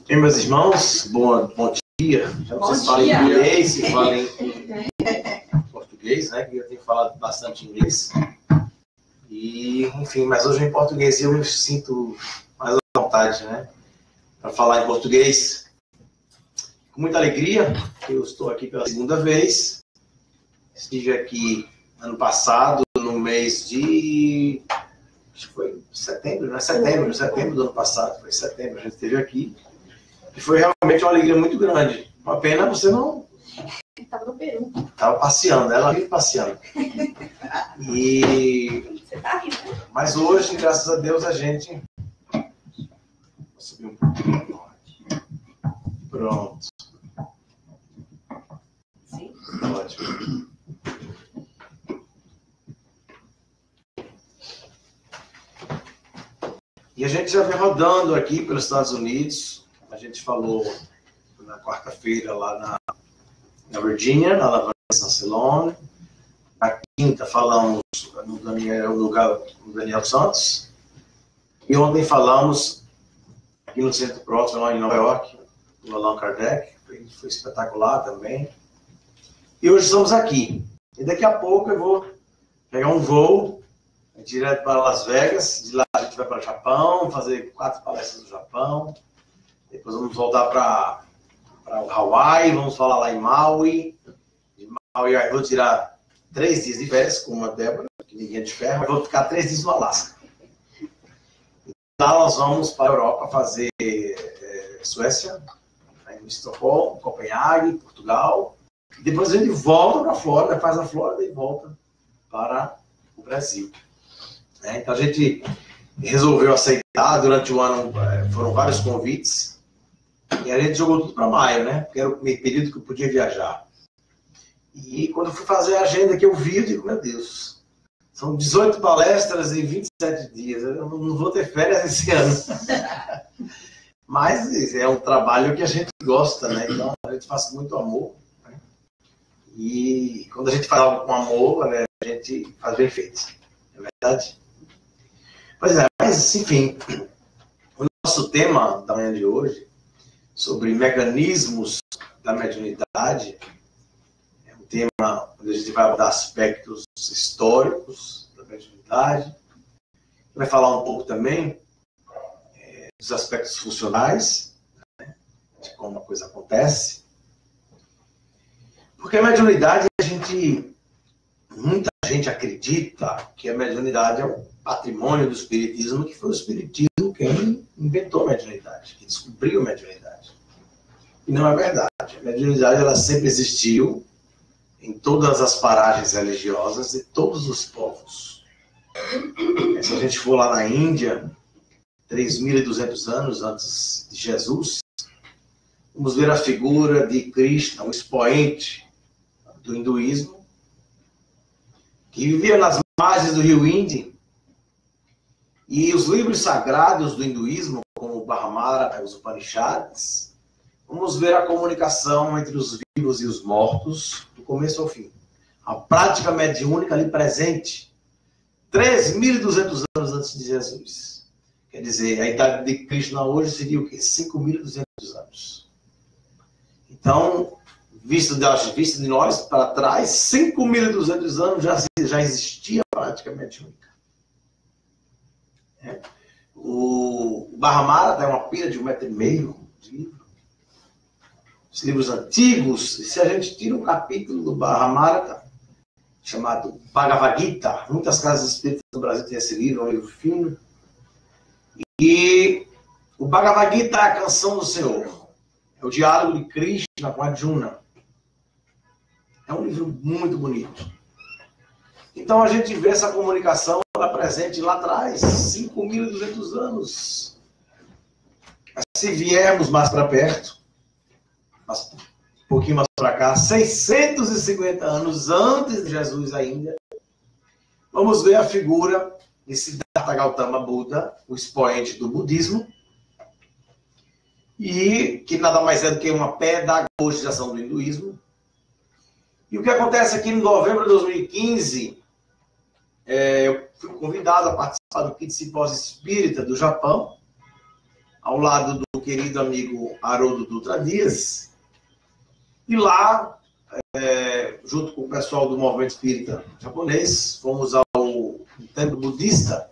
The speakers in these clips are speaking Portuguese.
Bem, meus irmãos, bom dia. Já não sei se fala em inglês, se fala em português, né? Que eu tenho falado bastante inglês. E, enfim, mas hoje em português eu me sinto mais à vontade, né? Para falar em português. Com muita alegria, eu estou aqui pela segunda vez. Estive aqui ano passado, no mês de... acho que foi setembro, né? Setembro do ano passado. Foi setembro, a gente esteve aqui. E foi realmente uma alegria muito grande. Uma pena você não... Estava no Peru. Estava passeando, ela vive passeando. E... Você tá rindo, né? Mas hoje, graças a Deus, a gente... Vou subir um pouquinho. Pronto. Sim. Ótimo. E a gente já vem rodando aqui pelos Estados Unidos. A gente falou na quarta-feira lá na Virgínia, na Lavanda Ceylon. Na quinta falamos no Daniel Santos. E ontem falamos aqui no Centro Próximo, lá em Nova York, no Allan Kardec. Foi espetacular também. E hoje estamos aqui. E daqui a pouco eu vou pegar um voo direto para Las Vegas. De lá a gente vai para o Japão, fazer 4 palestras no Japão. Depois vamos voltar para o Hawaii, vamos falar lá em Maui. De Maui eu vou tirar 3 dias de férias com uma Débora, que ninguém é de ferro. Eu vou ficar 3 dias no Alasca. E lá nós vamos para a Europa fazer Suécia, em Estocolmo, Copenhague, Portugal. E depois a gente volta para a Flórida, faz a Flórida e volta para o Brasil. Então a gente resolveu aceitar. Durante o ano foram vários convites. E a gente jogou tudo para maio, né? Porque era o período que eu podia viajar. E quando eu fui fazer a agenda que eu vi, eu digo, meu Deus, são 18 palestras em 27 dias. Eu não vou ter férias esse ano. Mas é um trabalho que a gente gosta, né? Então a gente faz com muito amor. Né? E quando a gente faz algo com amor, né, a gente faz bem feito. Não é verdade? Pois é, mas enfim, o nosso tema da manhã de hoje, sobre mecanismos da mediunidade, é um tema onde a gente vai abordar aspectos históricos da mediunidade, vai falar um pouco também dos aspectos funcionais, né, de como a coisa acontece, porque a mediunidade, muita gente acredita que a mediunidade é um patrimônio do espiritismo, que foi o espiritismo quem inventou a mediunidade, que descobriu a mediunidade. E não é verdade. A mediunidade ela sempre existiu em todas as paragens religiosas de todos os povos. Se a gente for lá na Índia, 3.200 anos antes de Jesus, vamos ver a figura de Krishna, um expoente do hinduísmo, que vivia nas margens do rio Índio. E os livros sagrados do hinduísmo, como o Mahabharata, os Upanishads, vamos ver a comunicação entre os vivos e os mortos, do começo ao fim. A prática mediúnica ali presente, 3.200 anos antes de Jesus. Quer dizer, a idade de Krishna hoje seria o quê? 5.200 anos. Então, visto de nós para trás, 5.200 anos já existia a prática mediúnica. O Mahabharata é uma pilha de 1,5 metro de livro. Os livros antigos, se a gente tira um capítulo do Mahabharata, chamado Bhagavad Gita, muitas casas espíritas do Brasil têm esse livro, é um livro fino. E o Bhagavad Gita é a canção do Senhor. É o diálogo de Krishna com Arjuna. É um livro muito bonito. Então a gente vê essa comunicação presente lá atrás, 5.200 anos. Mas se viermos mais para perto, um pouquinho mais para cá, 650 anos antes de Jesus ainda, vamos ver a figura de Siddhartha Gautama Buda, o expoente do budismo, e que nada mais é do que uma pedagogização do hinduísmo. E o que acontece aqui em novembro de 2015, eu fui convidado a participar do Kit Simpósio Espírita do Japão, ao lado do querido amigo Haroldo Dutra Dias. E lá, junto com o pessoal do movimento espírita japonês, fomos ao templo budista.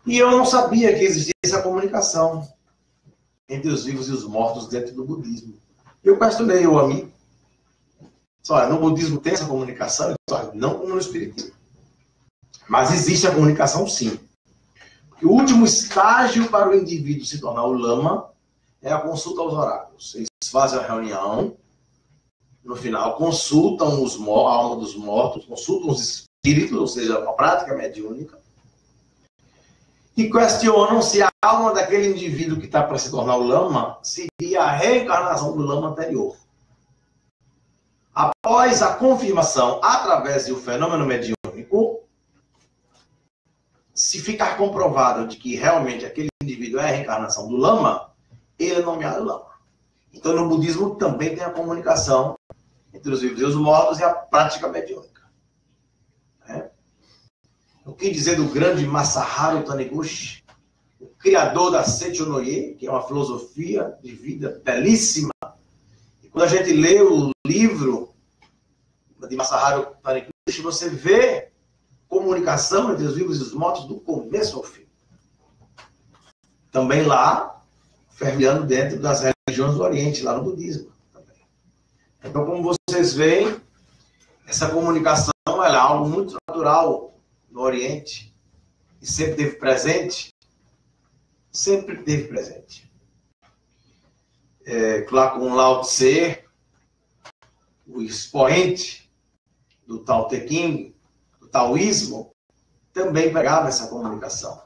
E eu não sabia que existia essa comunicação entre os vivos e os mortos dentro do budismo. Eu questionei o amigo. Olha, no budismo tem essa comunicação? Olha, não como no espiritismo. Mas existe a comunicação, sim. Porque o último estágio para o indivíduo se tornar o lama é a consulta aos oráculos. Eles fazem a reunião, no final consultam a alma dos mortos, consultam os espíritos, ou seja, uma prática mediúnica, e questionam se a alma daquele indivíduo que está para se tornar o lama seria a reencarnação do lama anterior. Após a confirmação, através do fenômeno mediúnico, se ficar comprovado de que realmente aquele indivíduo é a reencarnação do lama, ele é nomeado lama. Então, no budismo também tem a comunicação entre os vivos e os mortos e a prática mediúnica. O que dizer do grande Masaharu Taniguchi, o criador da Seichonoye, que é uma filosofia de vida belíssima. E quando a gente lê o livro de Masaharu Taniguchi, você vê comunicação entre os vivos e os mortos do começo ao fim. Também lá, fervilhando dentro das religiões do Oriente, lá no budismo. Também. Então, como vocês veem, essa comunicação é algo muito natural no Oriente, e sempre teve presente, Claro, com Lao Tse, o expoente do Tao Te Ching, do taoísmo, também pegava essa comunicação.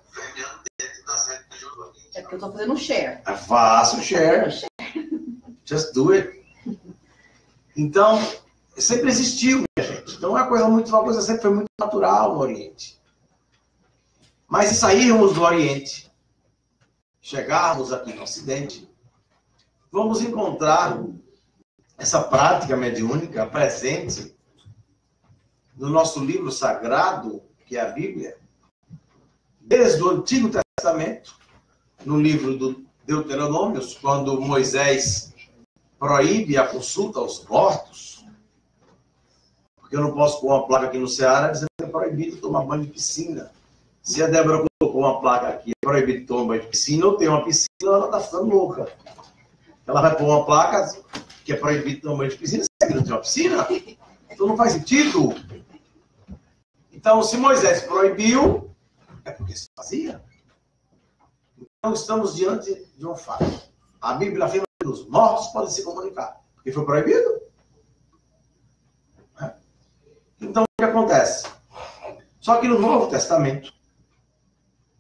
É porque eu estou fazendo um share. Faça o share. Just do it. Então, sempre existiu, minha gente. Então, uma coisa sempre foi muito natural no Oriente. Mas se sairmos do Oriente, chegarmos aqui no Ocidente, vamos encontrar essa prática mediúnica presente no nosso livro sagrado, que é a Bíblia, desde o Antigo Testamento, no livro do Deuteronômio, quando Moisés proíbe a consulta aos mortos, porque eu não posso pôr uma placa aqui no Ceará dizendo que é proibido tomar banho de piscina. Se a Débora colocou uma placa aqui, é proibido tomar banho de piscina, ou tem uma piscina, ela está ficando louca. Ela vai pôr uma placa que é proibido tomar banho de piscina, se aqui não tem uma piscina, então não faz sentido. Então, se Moisés proibiu, é porque se fazia. Então, estamos diante de um fato. A Bíblia afirma que os mortos podem se comunicar, porque foi proibido. Então, o que acontece? Só que no Novo Testamento,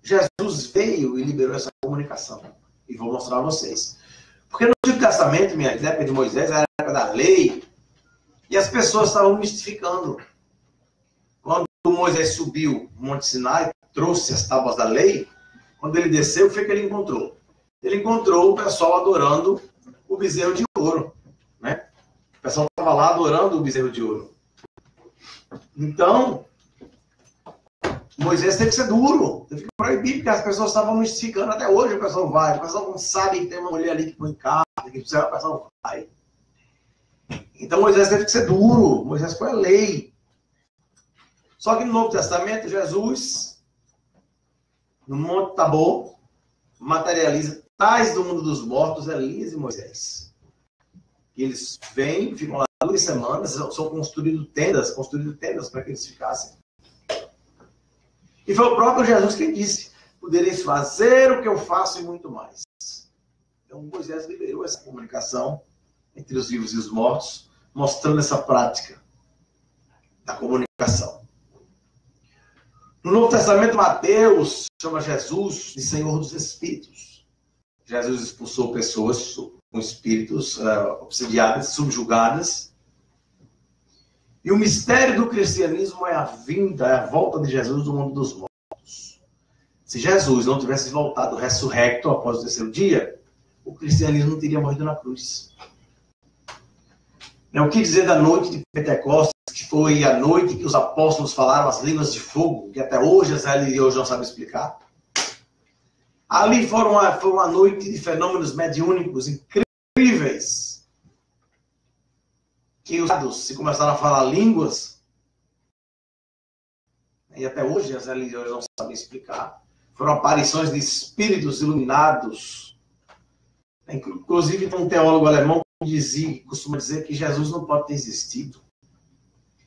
Jesus veio e liberou essa comunicação. E vou mostrar a vocês. Porque no Antigo Testamento, na época de Moisés, era a época da lei, e as pessoas estavam mistificando. Quando Moisés subiu o Monte Sinai, trouxe as tábuas da lei, quando ele desceu, o que ele encontrou? Ele encontrou o pessoal adorando o bezerro de ouro. Né? O pessoal estava lá adorando o bezerro de ouro. Então, Moisés teve que ser duro, teve que proibir, porque as pessoas estavam mistificando. Até hoje o pessoal vai, o pessoal não sabe que tem uma mulher ali que põe carne, que precisa, o pessoal vai. Então Moisés teve que ser duro, Moisés foi a lei. Só que no Novo Testamento, Jesus, no Monte Tabor, materializa tais do mundo dos mortos, Elias e Moisés. E eles vêm, ficam lá 2 semanas, são construídas tendas para que eles ficassem. E foi o próprio Jesus quem disse: podereis fazer o que eu faço e muito mais. Então Moisés liberou essa comunicação entre os vivos e os mortos, mostrando essa prática da comunicação. No Novo Testamento, Mateus chama Jesus de Senhor dos Espíritos. Jesus expulsou pessoas com espíritos obsidiadas, subjugadas. E o mistério do cristianismo é a vinda, é a volta de Jesus do mundo dos mortos. Se Jesus não tivesse voltado ressurrecto após o 3º dia, o cristianismo não teria morrido na cruz. O que dizer da noite de Pentecostes, que foi a noite que os apóstolos falaram as línguas de fogo, que até hoje as religiões não sabem explicar? Ali foi uma noite de fenômenos mediúnicos incríveis. Que os dados se começaram a falar línguas, e até hoje as religiões não sabem explicar. Foram aparições de espíritos iluminados. Inclusive, tem um teólogo alemão que costuma dizer que Jesus não pode ter existido.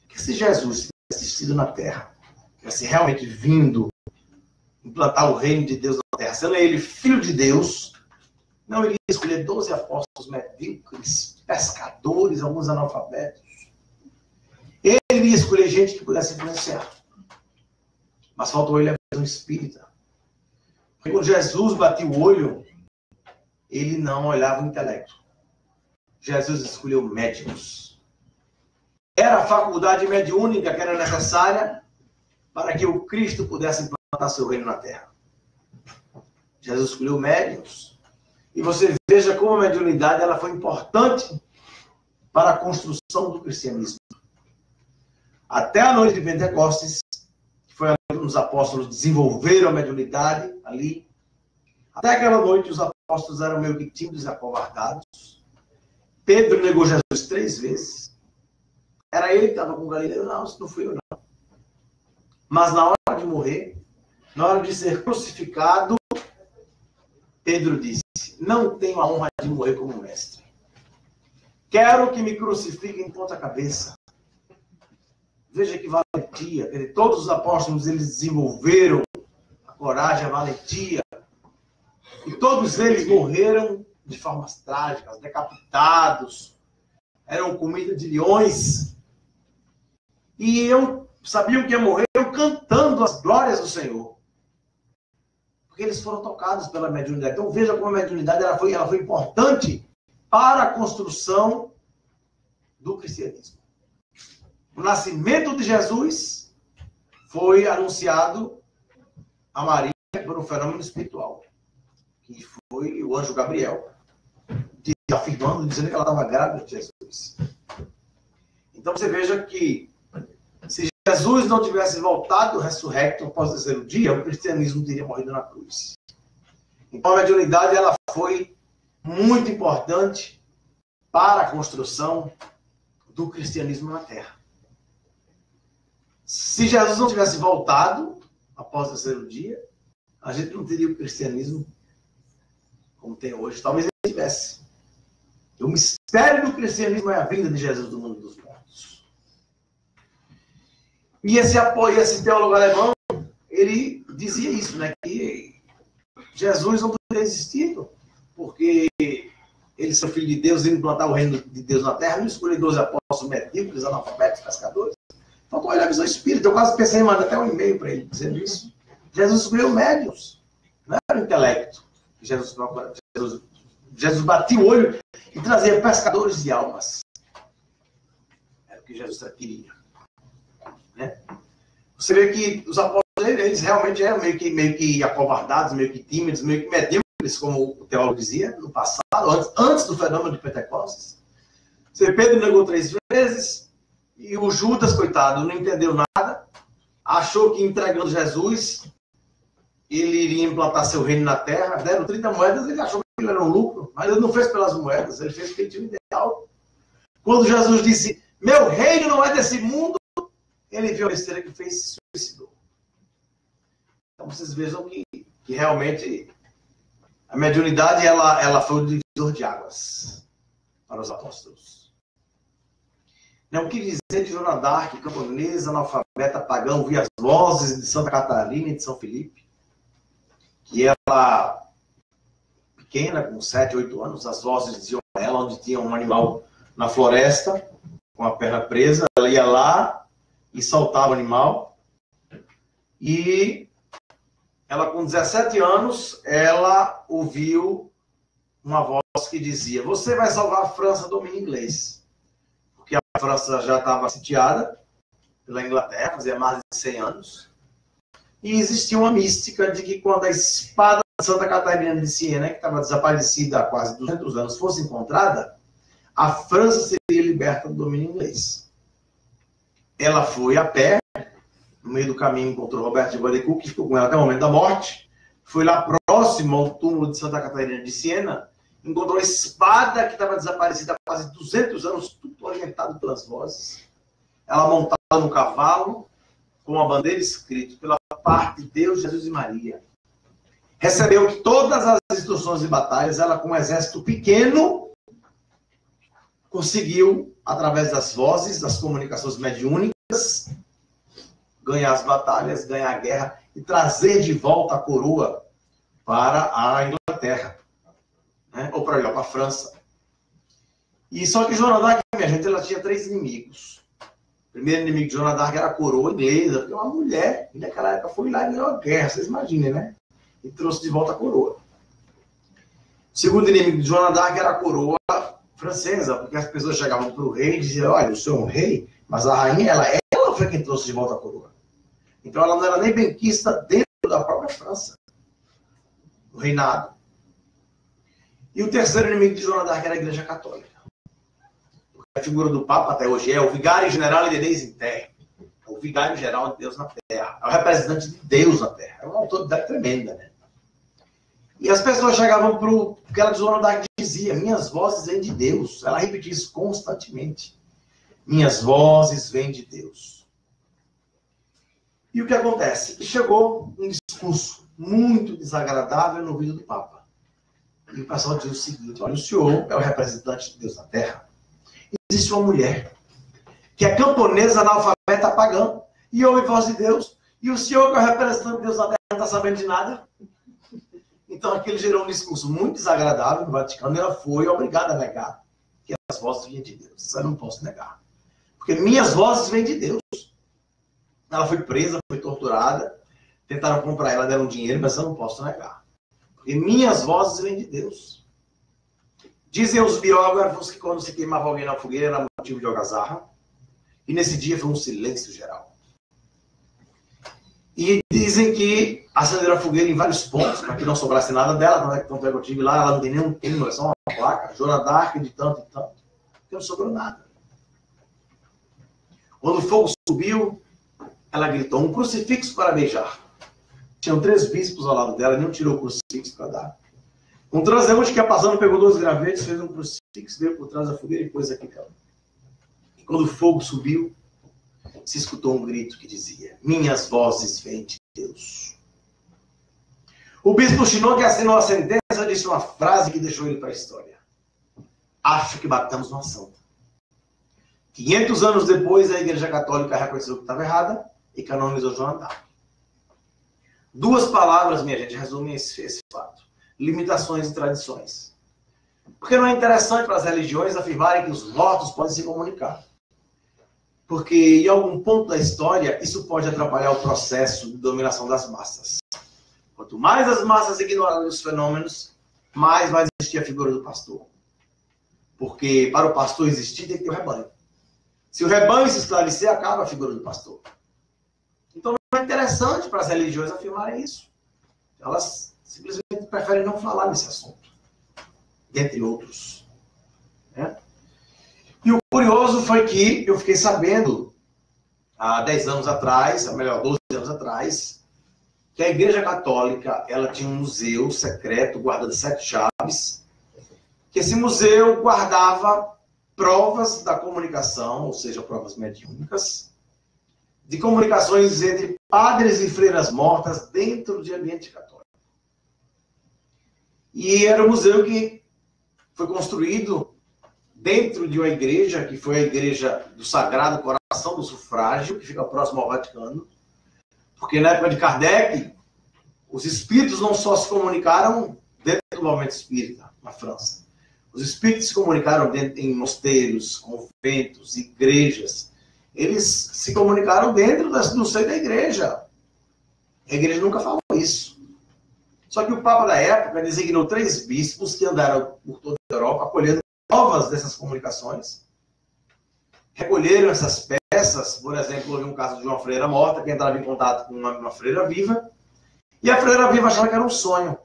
Que se Jesus tivesse existido na Terra, tivesse realmente vindo implantar o reino de Deus na Terra, sendo ele filho de Deus, não iria escolher 12 apóstolos medíocres, pescadores, alguns analfabetos. Ele iria escolher gente que pudesse influenciar. Mas faltou ele a visão espírita. Porque quando Jesus batia o olho, ele não olhava o intelecto. Jesus escolheu médicos. Era a faculdade mediúnica que era necessária para que o Cristo pudesse implantar seu reino na Terra. Jesus escolheu médicos. E você veja como a mediunidade ela foi importante para a construção do cristianismo. Até a noite de Pentecostes, que foi a noite que os apóstolos desenvolveram a mediunidade ali, até aquela noite os apóstolos eram meio que tímidos e acovardados. Pedro negou Jesus 3 vezes. Era ele que estava com o Galileu? Não, isso não fui eu não. Mas na hora de morrer, na hora de ser crucificado, Pedro disse, não tenho a honra de morrer como mestre. Quero que me crucifiquem em ponta cabeça. Veja que valentia. Todos os apóstolos eles desenvolveram a coragem, a valentia. E todos eles morreram de formas trágicas, decapitados. Eram comida de leões. E eu sabia que ia morrer cantando as glórias do Senhor. Porque eles foram tocados pela mediunidade. Então veja como a mediunidade ela foi importante para a construção do cristianismo. O nascimento de Jesus foi anunciado a Maria por um fenômeno espiritual, que foi o anjo Gabriel, afirmando, dizendo que ela estava grávida de Jesus. Então você veja que se Jesus não tivesse voltado ressurrecto após o terceiro dia, o cristianismo teria morrido na cruz. Então a mediunidade ela foi muito importante para a construção do cristianismo na Terra. Se Jesus não tivesse voltado após o terceiro dia, a gente não teria o cristianismo como tem hoje. Talvez ele tivesse. O mistério do cristianismo é a vinda de Jesus do mundo dos mortos. E esse teólogo alemão, ele dizia isso, né? Que Jesus não poderia existir, porque ele, seu filho de Deus, indo implantar o reino de Deus na Terra, não escolheu 12 apóstolos medíocres, analfabetos, pescadores. Faltou ele a visão espírita. Eu quase pensei em mandar até um e-mail para ele dizendo isso. Jesus escolheu médiuns, não era o intelecto. Jesus batia o olho e trazia pescadores de almas. Era o que Jesus queria. Né? Você vê que os apóstolos, eles realmente eram meio que acovardados, meio que tímidos, meio que medíocres, como o teólogo dizia, no passado, antes do fenômeno de Pentecostes. Você vê, Pedro negou 3 vezes, e o Judas, coitado, não entendeu nada, achou que entregando Jesus, ele iria implantar seu reino na terra, deram 30 moedas, ele achou que ele era um lucro, mas ele não fez pelas moedas, ele fez porque ele tinha um ideal. Quando Jesus disse, meu reino não é desse mundo, ele viu a besteira que fez e se suicidou. Então vocês vejam que realmente a mediunidade ela foi o divisor de águas para os apóstolos. Não quis dizer de Joana d'Arc, camponesa, analfabeta, pagão, via as vozes de Santa Catarina e de São Felipe, que ela, pequena, com 7, 8 anos, as vozes diziam a ela onde tinha um animal na floresta, com a perna presa, ela ia lá e soltava o animal. E ela, com 17 anos, ela ouviu uma voz que dizia, você vai salvar a França do domínio inglês. Porque a França já estava sitiada pela Inglaterra, fazia mais de 100 anos. E existia uma mística de que quando a espada de Santa Catarina de Siena, que estava desaparecida há quase 200 anos, fosse encontrada, a França seria liberta do domínio inglês. Ela foi a pé, no meio do caminho encontrou Roberto de Guadeloupe, que ficou com ela até o momento da morte, foi lá próximo próximo ao túmulo de Santa Catarina de Siena, encontrou a espada que estava desaparecida há quase 200 anos, tudo orientado pelas vozes. Ela montada no cavalo, com a bandeira escrita pela parte de Deus, Jesus e Maria. Recebeu todas as instruções de batalhas, ela com um exército pequeno, conseguiu, através das vozes, das comunicações mediúnicas, ganhar as batalhas, ganhar a guerra e trazer de volta a coroa para a Inglaterra, né? Ou para a França. E só que Joana d'Arc, minha gente, ela tinha 3 inimigos. O primeiro inimigo de Joana d'Arc era a coroa inglesa, porque uma mulher, que naquela época foi lá e ganhou a guerra, vocês imaginem, né? E trouxe de volta a coroa. O segundo inimigo de Joana d'Arc era a coroa francesa, porque as pessoas chegavam para o rei e diziam, olha, o senhor é um rei, mas a rainha, ela foi quem trouxe de volta a coroa. Então ela não era nem benquista dentro da própria França, do reinado. E o terceiro inimigo de Joana d'Arc era a Igreja Católica. A figura do Papa até hoje é o vigário general de Deus em terra. É o vigário geral de Deus na terra. É o representante de Deus na terra. É uma autoridade tremenda, né? E as pessoas chegavam para o que ela de Joana d'Arc dizia, minhas vozes vêm de Deus. Ela repetia isso constantemente. Minhas vozes vêm de Deus. E o que acontece? Chegou um discurso muito desagradável no ouvido do Papa. E o pessoal diz o seguinte, olha, o senhor é o representante de Deus na terra. Existe uma mulher que é camponesa, analfabeta, pagã, e ouve voz de Deus, e o senhor que é o representante de Deus na terra não está sabendo de nada. Então aquilo gerou um discurso muito desagradável no Vaticano, e ela foi obrigada a negar que as vozes vinham de Deus. Isso eu não posso negar. Porque minhas vozes vêm de Deus. Ela foi presa, foi torturada, tentaram comprar ela, deram dinheiro, mas eu não posso negar. Porque minhas vozes vêm de Deus. Dizem os biógrafos que quando se queimava alguém na fogueira era motivo de algazarra. E nesse dia foi um silêncio geral. E dizem que acenderam a fogueira em vários pontos, para que não sobrasse nada dela. Tanto é que eu tive lá, ela não tem nenhum túmulo, é só uma placa. Joana d'Arc de tanto e tanto. Porque não sobrou nada. Quando o fogo subiu, ela gritou, um crucifixo para beijar. Tinham 3 bispos ao lado dela, nenhum tirou o crucifixo para dar. Um transeunte que ia passando, pegou 2 gravetos, fez um crucifixo, veio por trás da fogueira e pôs aqui dela. E quando o fogo subiu, se escutou um grito que dizia, minhas vozes vêm de Deus. O bispo Chinon, que assinou a sentença, disse uma frase que deixou ele para a história. Acho que batemos uma santa. 500 anos depois, a Igreja Católica reconheceu que estava errada e canonizou Joana d'Arc. 2 palavras, minha gente, resumem esse fato. Limitações e tradições. Porque não é interessante para as religiões afirmarem que os mortos podem se comunicar. Porque em algum ponto da história, isso pode atrapalhar o processo de dominação das massas. Quanto mais as massas ignorarem os fenômenos, mais vai existir a figura do pastor. Porque para o pastor existir, tem que ter o rebanho. Se o rebanho se esclarecer, acaba a figura do pastor. Então não é interessante para as religiões afirmarem isso. Elas simplesmente preferem não falar desse assunto. Dentre outros. Né? E o curioso foi que eu fiquei sabendo, há 10 anos atrás, ou melhor, 12 anos atrás, que a Igreja Católica ela tinha um museu secreto, guardado 7 chaves, que esse museu guardava provas da comunicação, ou seja, provas mediúnicas, de comunicações entre padres e freiras mortas dentro de ambiente católico. E era um museu que foi construído dentro de uma igreja, que foi a igreja do Sagrado Coração do Sufrágio, que fica próximo ao Vaticano, porque na época de Kardec, os espíritos não só se comunicaram dentro do movimento espírita, na França. Os espíritos se comunicaram em mosteiros, conventos, igrejas. Eles se comunicaram dentro do seio da igreja. A igreja nunca falou isso. Só que o Papa da época designou 3 bispos que andaram por toda a Europa, colhendo provas dessas comunicações. Recolheram essas peças. Por exemplo, houve um caso de uma freira morta que entrava em contato com uma freira viva. E a freira viva achava que era um sonho.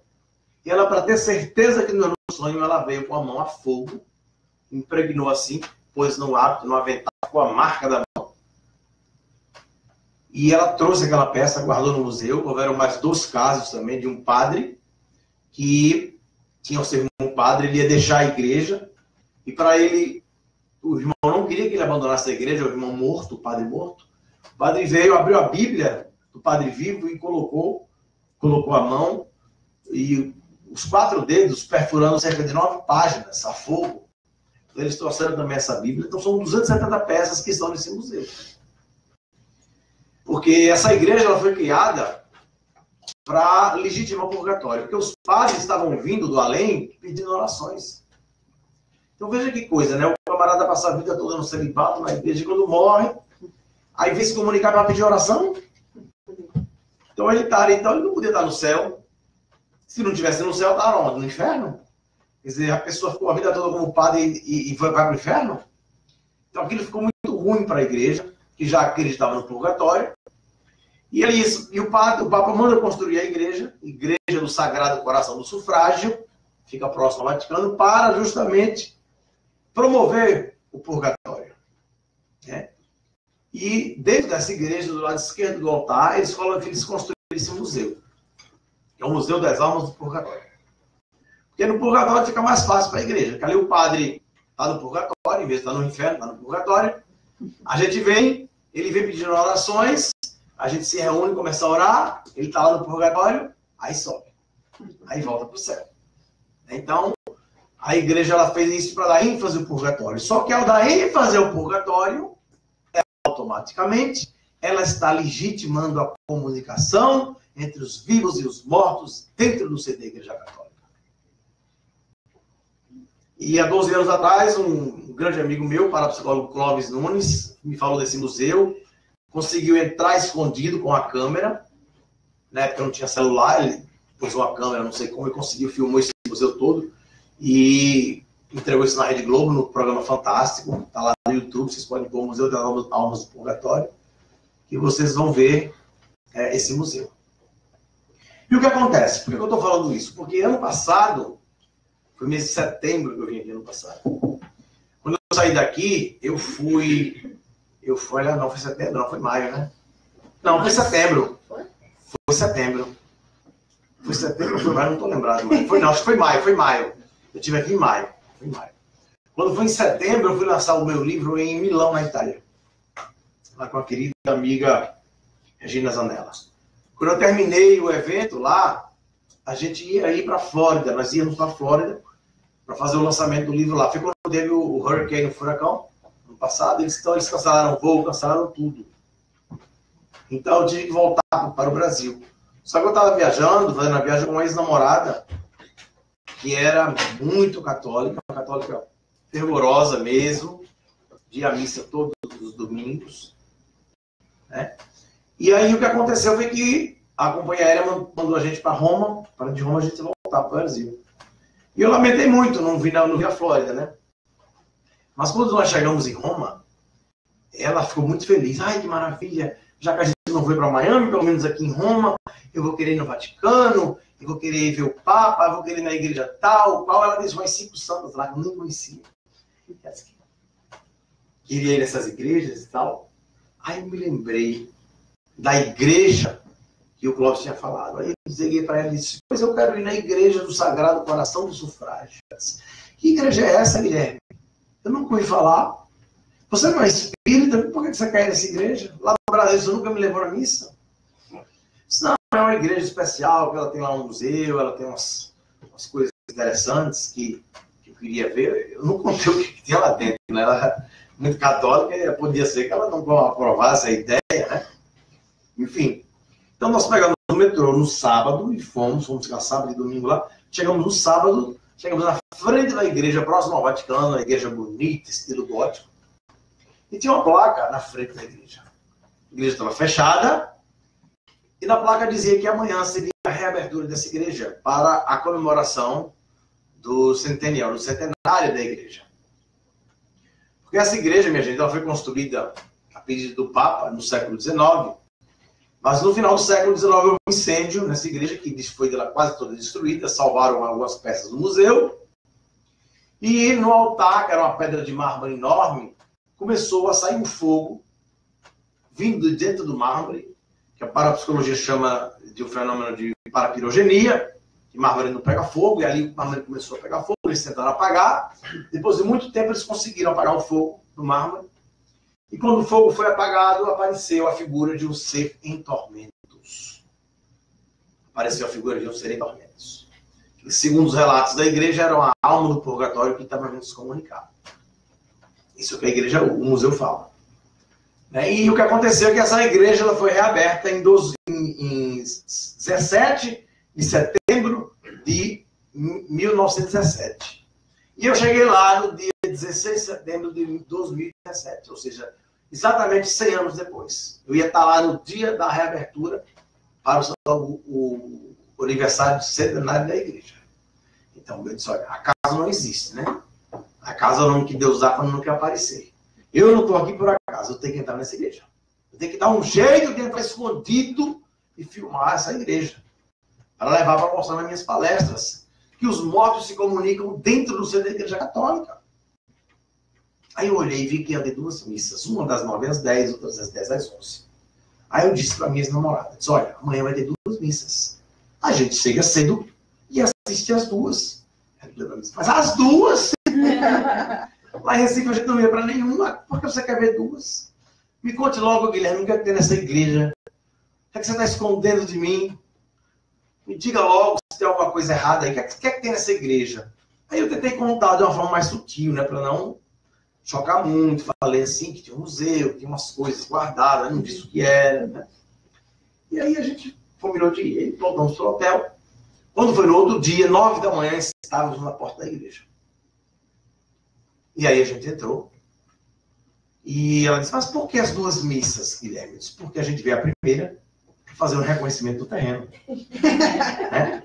E ela, para ter certeza que não era um sonho, ela veio com a mão a fogo, impregnou assim, pôs no hábito, no avental, com a marca da mão. E ela trouxe aquela peça, guardou no museu. Houveram mais 2 casos também de um padre que tinha o seu irmão padre, ele ia deixar a igreja, e para ele, o irmão não queria que ele abandonasse a igreja, o irmão morto, o padre morto. O padre veio, abriu a Bíblia do padre vivo e colocou a mão, e os 4 dedos perfurando cerca de 9 páginas a fogo. Eles trouxeram também essa Bíblia, então são 270 peças que estão nesse museu. Porque essa igreja ela foi criada para legitimar o purgatório, porque os padres estavam vindo do além pedindo orações. Então veja que coisa, né? O camarada passa a vida toda no celibato, na igreja, e quando morre, aí vem se comunicar para pedir oração. Então ele não podia estar no céu. Se não tivesse no céu, estava onde? No inferno? Quer dizer, a pessoa ficou a vida toda como padre e vai para o inferno? Então aquilo ficou muito ruim para a igreja, que já acreditava no purgatório. E o Papa manda construir a igreja do Sagrado Coração do Sufrágio, fica próximo ao Vaticano, para justamente promover o purgatório. Né? E dentro dessa igreja, do lado esquerdo do altar, eles construíram esse museu, que é o Museu das Almas do Purgatório. Porque no purgatório fica mais fácil para a igreja, porque ali o padre está no purgatório, em vez de estar no inferno, está no purgatório. A gente vem, ele vem pedindo orações, a gente se reúne, começa a orar, ele está lá no purgatório, aí sobe. Aí volta para o céu. Então, a igreja ela fez isso para dar ênfase ao purgatório. Só que ao dar ênfase ao purgatório, automaticamente, ela está legitimando a comunicação entre os vivos e os mortos dentro do ser da Igreja Católica. E há 12 anos atrás, um grande amigo meu, o parapsicólogo Clóvis Nunes, me falou desse museu, conseguiu entrar escondido com a câmera, na época não tinha celular, ele pôs uma câmera, não sei como, e conseguiu filmar esse museu todo, e entregou isso na Rede Globo, no programa Fantástico, está lá no YouTube, vocês podem pôr o Museu das Almas do Purgatório, e vocês vão ver esse museu. E o que acontece? Por que eu estou falando isso? Porque ano passado, foi mês de setembro que eu vim aqui ano passado. Quando eu saí daqui, eu fui, olha, não foi setembro, não, foi maio, né? Não, foi setembro. Foi setembro. Foi setembro, foi maio, não estou lembrado. Mas acho que foi maio. Eu estive aqui em maio. Foi em maio. Quando foi em setembro, eu fui lançar o meu livro em Milão, na Itália. Lá com a querida amiga Regina Zanella. Quando eu terminei o evento lá, a gente ia ir para a Flórida. Nós íamos para a Flórida para fazer o lançamento do livro lá. Foi quando teve o Hurricane, o furacão, no passado. Eles cancelaram o voo, cancelaram tudo. Então eu tive que voltar para o Brasil. Só que eu estava viajando, fazendo a viagem com uma ex-namorada, que era muito católica, uma católica fervorosa mesmo, ia à missa todos os domingos. Né? E aí o que aconteceu foi que a companhia aérea mandou a gente para Roma, para de Roma a gente voltar para o Brasil. E eu lamentei muito, não vi a Flórida, né? Mas quando nós chegamos em Roma, ela ficou muito feliz. Ai, que maravilha! Já que a gente não foi para Miami, pelo menos aqui em Roma, eu vou querer ir no Vaticano, eu vou querer ir ver o Papa, eu vou querer ir na igreja tal, qual. Ela disse umas 5 santas lá que eu nem conhecia. Queria ir nessas igrejas e tal. Aí eu me lembrei da igreja que o Clóvis tinha falado. Aí eu cheguei para ela e disse, pois eu quero ir na igreja do Sagrado Coração do Sufrágio. Que igreja é essa, Guilherme? Eu nunca ouvi falar. Você não é espírita? Por que você quer ir nessa igreja? Lá no Brasil você nunca me levou na missa? Disse, não, é uma igreja especial, que ela tem lá um museu, ela tem umas coisas interessantes que eu queria ver. Eu não contei o que tinha lá dentro, né? Ela era muito católica, podia ser que ela não aprovasse a ideia, né? Enfim. Então nós pegamos o metrô no sábado e fomos ficar sábado e domingo lá. Chegamos no sábado, chegamos na frente da igreja, próximo ao Vaticano, uma igreja bonita, estilo gótico. E tinha uma placa na frente da igreja. A igreja estava fechada e na placa dizia que amanhã seria a reabertura dessa igreja para a comemoração do centenário da igreja. Porque essa igreja, minha gente, ela foi construída a pedido do Papa no século XIX, mas no final do século XIX houve um incêndio nessa igreja que foi quase toda destruída, salvaram algumas peças do museu, e no altar, que era uma pedra de mármore enorme, começou a sair um fogo vindo de dentro do mármore, que a parapsicologia chama de um fenômeno de parapirogenia, que mármore não pega fogo, e ali o mármore começou a pegar fogo, eles tentaram apagar. Depois de muito tempo, eles conseguiram apagar o fogo do mármore. E quando o fogo foi apagado, apareceu a figura de um ser em tormentos. Apareceu a figura de um ser em tormentos. Que, segundo os relatos da igreja, era uma alma do purgatório que estava vindo se comunicar. Isso que a igreja, o museu fala. E o que aconteceu é que essa igreja ela foi reaberta em 17 de setembro de 1917. E eu cheguei lá no dia 16 de setembro de 2017, ou seja, exatamente 100 anos depois. Eu ia estar lá no dia da reabertura para o aniversário de centenário da igreja. Então, eu disse, olha, a casa não existe, né? A casa é o nome que Deus dá quando não quer aparecer. Eu não estou aqui por acaso, eu tenho que entrar nessa igreja. Eu tenho que dar um jeito de entrar escondido e filmar essa igreja. Para levar para mostrar nas minhas palestras que os mortos se comunicam dentro do centro da igreja católica. Aí eu olhei e vi que ia ter 2 missas, uma das 9 às 10, outra das 10 às 11. Aí eu disse para minha ex-namorada, disse, olha, amanhã vai ter 2 missas. A gente chega cedo e assiste as 2. Mas as 2? Lá em Recife a gente não ia para nenhuma. Por que você quer ver 2? Me conte logo, Guilherme, o que é que tem nessa igreja? O que é que você está escondendo de mim? Me diga logo se tem alguma coisa errada aí. O que é que tem nessa igreja? Aí eu tentei contar de uma forma mais sutil, né? Para não chocar muito. Falei assim, que tinha um museu, que tinha umas coisas guardadas, não disse o que era, né? E aí a gente combinou de ir, voltamos para o hotel. Quando foi no outro dia, 9 da manhã, estávamos na porta da igreja. E aí a gente entrou. E ela disse, mas por que as 2 missas, Guilherme? Eu disse, porque a gente veio a primeira para fazer um reconhecimento do terreno. Né?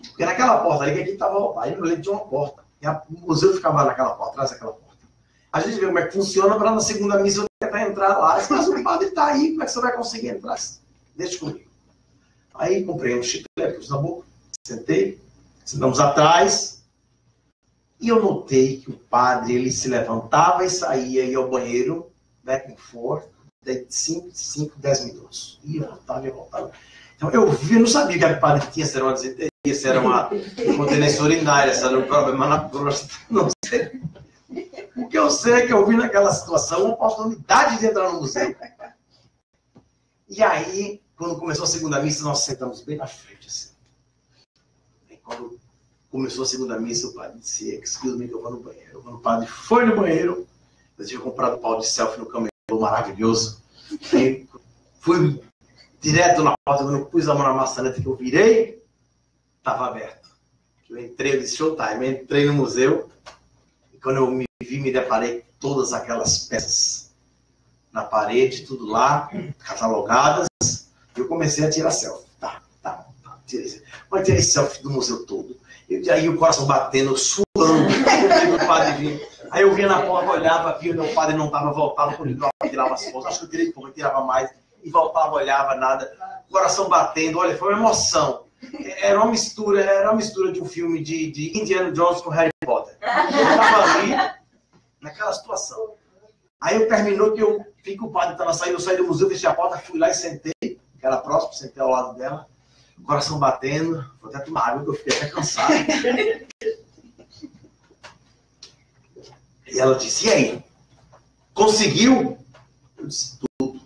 Porque naquela porta ali, que aqui estava, aí no leito tinha uma porta. E o museu ficava naquela porta, atrás daquela porta. A gente vê como é que funciona para na segunda missa eu tentar entrar lá. Mas o padre está aí, como é que você vai conseguir entrar? Deixa comigo. Aí comprei um chiclete na boca, sentei, sentamos atrás. E eu notei que o padre, ele se levantava e saía, ia ao banheiro, back and forth, de 5, 10 minutos. E voltava. Então eu não sabia que o padre tinha, se era uma desinteria, se era uma incontinência urinária, se era um problema na próstata, não sei. O que eu sei é que eu vi naquela situação uma oportunidade de entrar no museu. E aí, quando começou a segunda missa, nós sentamos bem na frente, assim. E quando começou a segunda missa, o padre disse, excuse me, que eu vou no banheiro. Quando o padre foi no banheiro, eu tinha comprado pau de selfie no camelô maravilhoso. Aí fui direto na porta, quando eu pus a mão na maçaneta que eu virei, estava aberto. Eu entrei, eu disse, showtime. Eu entrei no museu, e quando eu me vi, me deparei com todas aquelas peças na parede, tudo lá, catalogadas, e eu comecei a tirar selfie. Tirei selfie do museu todo. E aí o coração batendo, suando, o padre vinha. Aí eu via na porta, olhava, via meu padre não estava, voltava comigo, tirava as fotos, acho que eu tirei pouco, tirava mais, e voltava, olhava, nada, coração batendo, olha, foi uma emoção. Era uma mistura de um filme de Indiana Jones com Harry Potter. Eu estava ali, naquela situação. Aí eu terminou que eu vi que o padre estava saindo, eu saí do museu, fechei a porta, fui lá e sentei, que era próximo, sentei ao lado dela. O coração batendo, vou até tomar água, que eu fiquei até cansado. E ela disse, e aí? Conseguiu? Eu disse, tudo.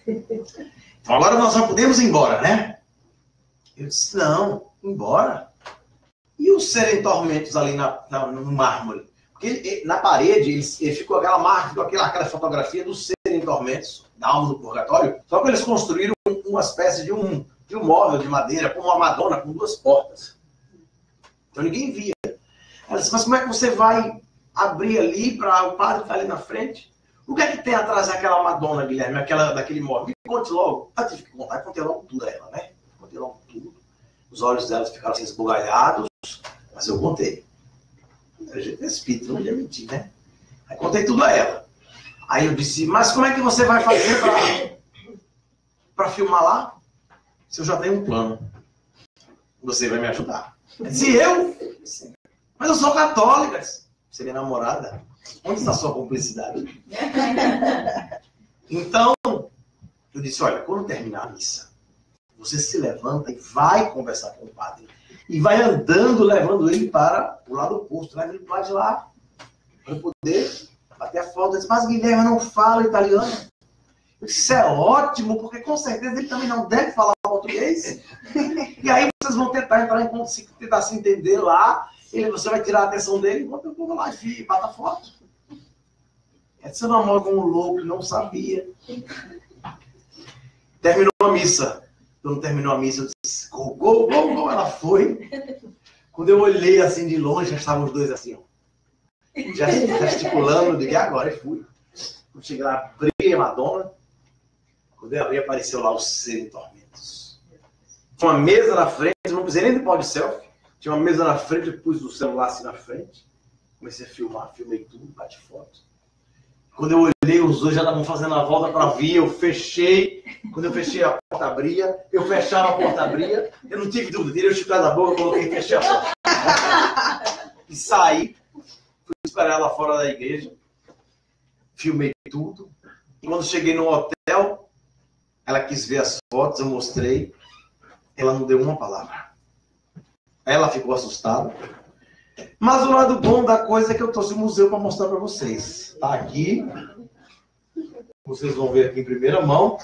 Então agora nós já podemos ir embora, né? Eu disse, não, embora. E os serem tormentos ali no mármore? Porque na parede ele ficou aquela marca, ficou aquela fotografia dos serem tormentos, da alma do purgatório, só que eles construíram uma espécie de um móvel de madeira, com uma Madonna com 2 portas. Então ninguém via. Ela disse, mas como é que você vai abrir ali para o padre estar ali na frente? O que é que tem atrás daquela Madonna, Guilherme, daquele móvel? Me conte logo. Eu tive que contar, contei logo tudo a ela, né? Contei logo tudo. Os olhos dela ficaram assim esbugalhados, mas eu contei. A gente é espírito, não ia mentir, né? Aí contei tudo a ela. Aí eu disse, mas como é que você vai fazer para filmar lá? Se eu já tenho um plano, você vai me ajudar. Se eu? Mas eu sou católica. Você é minha namorada? Onde está a sua cumplicidade? Então, eu disse, olha, quando terminar a missa, você se levanta e vai conversar com o padre. e vai andando, levando ele para o lado oposto, leva ele para o lado de lá, para poder bater a foto. Ele disse, mas Guilherme não fala italiano. Eu disse, isso é ótimo, porque com certeza ele também não deve falar português. E aí vocês vão tentar entrar em tentar se entender lá, você vai tirar a atenção dele enquanto eu vou lá e bata a foto. Essa namora com um louco, não sabia. Terminou a missa. Quando terminou a missa, eu disse, gol, gol, gol, gol. Ela foi. Quando eu olhei assim de longe, já estavam os dois assim, ó. Já gesticulando, eu digo, agora, e fui. Quando cheguei lá, abri a Madonna. Quando eu abri, apareceu lá o Sem Tormentos. Tinha uma mesa na frente, eu não precisei nem de pau de selfie. Tinha uma mesa na frente, eu pus o celular assim na frente. Comecei a filmar, filmei tudo, bate foto. Quando eu olhei, os dois já estavam fazendo a volta para vir, eu fechei. Quando eu fechei, a porta abria. Eu fechava, a porta abria. Eu não tive dúvida, tirei o chiclete da boca, coloquei e fechei a porta. E saí. Fui esperar ela fora da igreja. Filmei tudo. E quando cheguei no hotel, ela quis ver as fotos, eu mostrei. Ela não deu uma palavra. Ela ficou assustada. Mas o lado bom da coisa é que eu trouxe o museu para mostrar para vocês. Está aqui. Vocês vão ver aqui em primeira mão.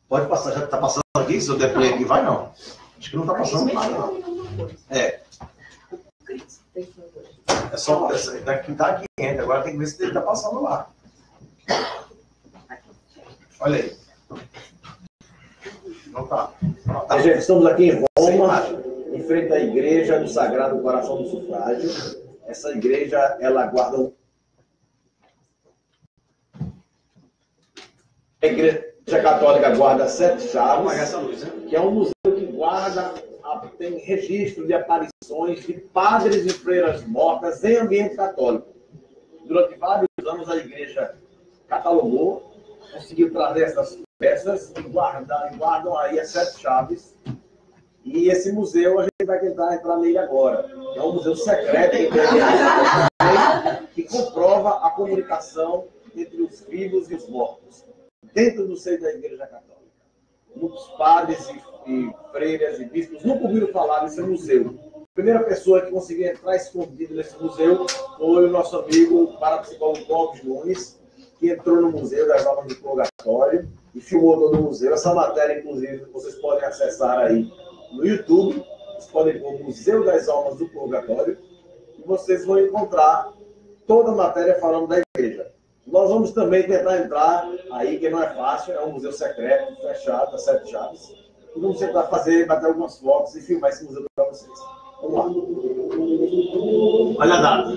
Pode passar, já está passando aqui? Se eu der play aqui, vai não. Acho que não está passando nada. É. É só daqui tá aqui entra. Agora tem que ver se ele está passando lá. Olha aí. Não tá. Gente, estamos aqui em Roma, em frente à igreja do Sagrado Coração do Sufrágio. Essa igreja, ela guarda... A igreja católica guarda 7 chaves, que é um museu que guarda, tem registro de aparições de padres e freiras mortas em ambiente católico. Durante vários anos a igreja catalogou, conseguiu trazer essas peças e guardam aí as 7 chaves. E esse museu a gente vai tentar entrar nele agora. É um museu secreto que comprova a comunicação entre os vivos e os mortos, dentro do seio da Igreja Católica. Muitos padres e freiras e bispos nunca ouviram falar nesse museu. A primeira pessoa que conseguiu entrar escondido nesse museu foi o nosso amigo parapsicólogo Clóvis Nunes, que entrou no Museu das Almas do Purgatório e filmou todo o museu. Essa matéria, inclusive, vocês podem acessar aí no YouTube. Vocês podem pôr Museu das Almas do Purgatório e vocês vão encontrar toda a matéria falando da igreja. Nós vamos também tentar entrar aí, que não é fácil, é um museu secreto, fechado, as 7 chaves. E vamos tentar bater algumas fotos e filmar esse museu para vocês. Vamos lá. Olha a data.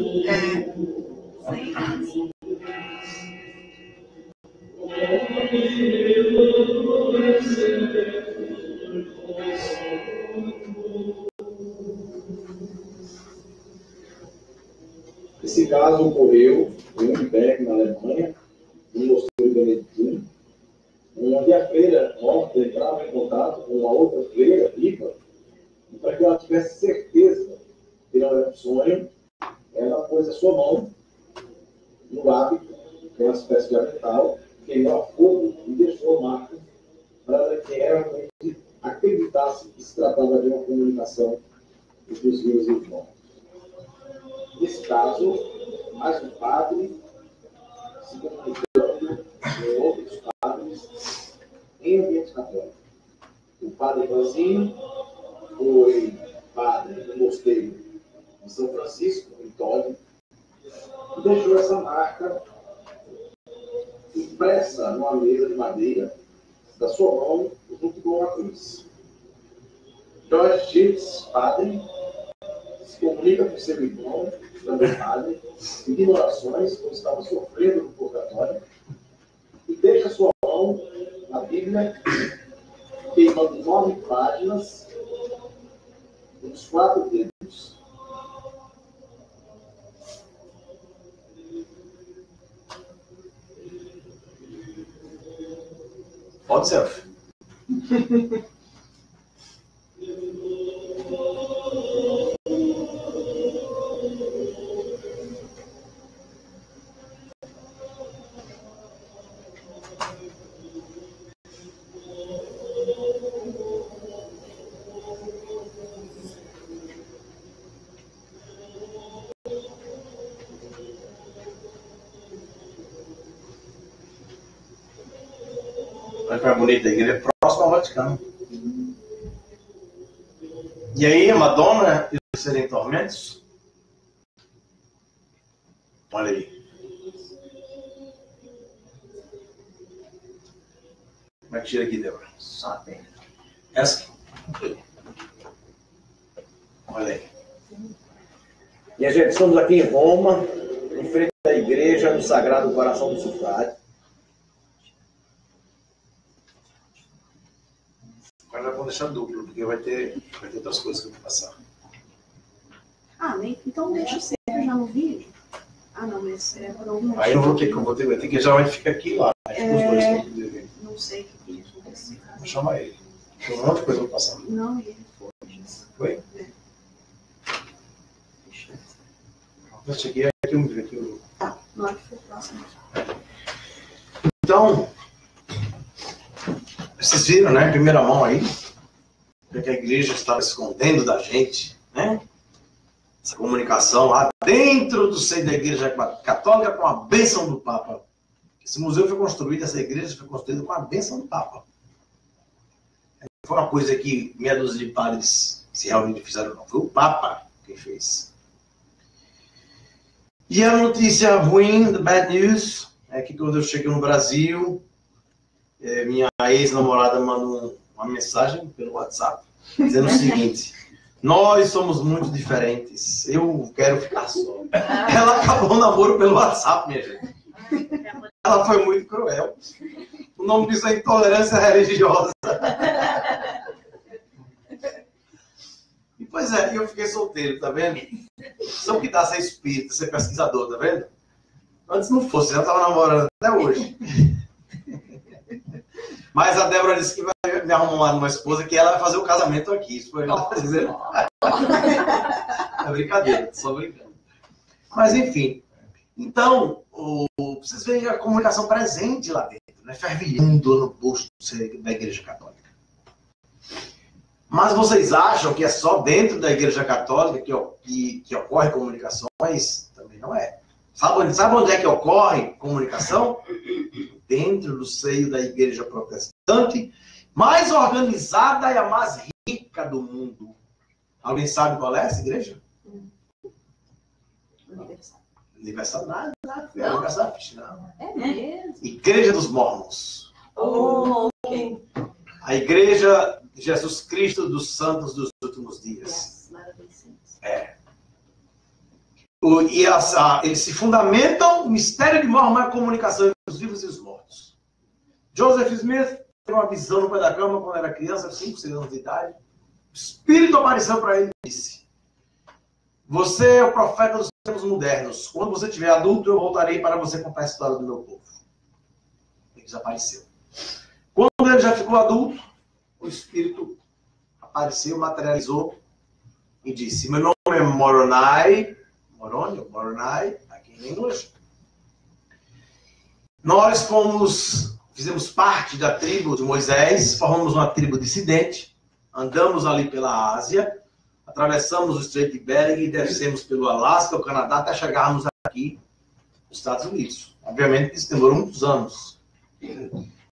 Esse caso ocorreu em Nuremberg, na Alemanha, no mosteiro beneditino, onde a freira morta entrava em contato com uma outra freira viva, e para que ela tivesse certeza que não era um sonho, ela pôs a sua mão no hábito, que é uma espécie de avental, queimou a fogo e deixou a marca para que realmente acreditasse que se tratava de uma comunicação entre os vivos e os mortos. Nesse caso, mais um padre se comunicando com outros padres em ambiente católico. O padre Ivanzinho foi padre do mosteiro de São Francisco, em Todi, e deixou essa marca impressa numa mesa de madeira da sua mão junto com uma cruz. George Chitz, padre, se comunica com seu irmão, também padre, pedindo orações, quando estava sofrendo no purgatório, e deixa sua mão na Bíblia, queimando 9 páginas, nos 4 dedos. Pode ser. Olha que é bonita a igreja, é próxima ao Vaticano. E aí, a Madonna e os serem tormentos? Olha aí. Como é que tira aqui, Débora? Só bem. Essa aqui. Olha aí. E a gente estamos aqui em Roma, em frente à igreja do Sagrado Coração do Sufrágio. Agora vamos deixar duplo, porque vai ter outras coisas que eu vou passar. Ah, nem, então deixa ser já no vídeo. Ah, não, mas é por algum Aí eu vou ter que geralmente fica aqui lá. Acho que os dois estão tudo bem. Não sei o que ia acontecer. Vou chamar ele. Tem um monte de coisa que eu vou passar. Não, e ele foi. Foi? É. Deixa eu ver. Eu cheguei aqui um vídeo. Tá, na hora que for próximo. Então, vocês viram, né, em primeira mão aí, que a igreja estava escondendo da gente, né? Essa comunicação lá dentro do seio da igreja católica com a bênção do Papa. Esse museu foi construído, essa igreja foi construída com a bênção do Papa. Não foi uma coisa que meia dúzia de padres se reuniram e fizeram, não. Foi o Papa quem fez. E a notícia ruim, the bad news, é que quando eu cheguei no Brasil, minha ex-namorada mandou uma mensagem pelo WhatsApp, dizendo o seguinte: nós somos muito diferentes, eu quero ficar só. Ela acabou o namoro pelo WhatsApp, minha gente. Ela foi muito cruel. O nome disso é intolerância religiosa. E pois é, eu fiquei solteiro, tá vendo? Só que dá ser espírita, ser pesquisador, tá vendo? Antes não fosse, eu estava namorando até hoje. Mas a Débora disse que vai me arrumar uma esposa que ela vai fazer o casamento aqui. Isso foi ela dizer. É brincadeira, só brincando. Mas enfim. Então, vocês veem a comunicação presente lá dentro, né? Fervilhando no posto da Igreja Católica. Mas vocês acham que é só dentro da Igreja Católica que ocorre comunicação? Mas também não é. Sabe onde é que ocorre comunicação? Dentro do seio da Igreja Protestante, mais organizada e a mais rica do mundo. Alguém sabe qual é essa igreja? Universal nada. É Universal não. É mesmo? Igreja dos Mormons. Oh, ok. A Igreja de Jesus Cristo dos Santos dos Últimos Dias. É. Eles se fundamentam, o mistério de Mormon é a comunicação entre os vivos e os mortos. Joseph Smith teve uma visão no pé da cama quando era criança, 5, 6 anos de idade. O Espírito apareceu para ele e disse: você é o profeta dos tempos modernos. Quando você estiver adulto, eu voltarei para você contar a história do meu povo. Ele desapareceu. Quando ele já ficou adulto, o Espírito apareceu, materializou e disse: meu nome é Moroni, aqui em inglês. Nós fizemos parte da tribo de Moisés, formamos uma tribo dissidente, andamos ali pela Ásia, atravessamos o Estreito de Bering e descemos pelo Alasca, o Canadá, até chegarmos aqui nos Estados Unidos. Obviamente isso demorou muitos anos.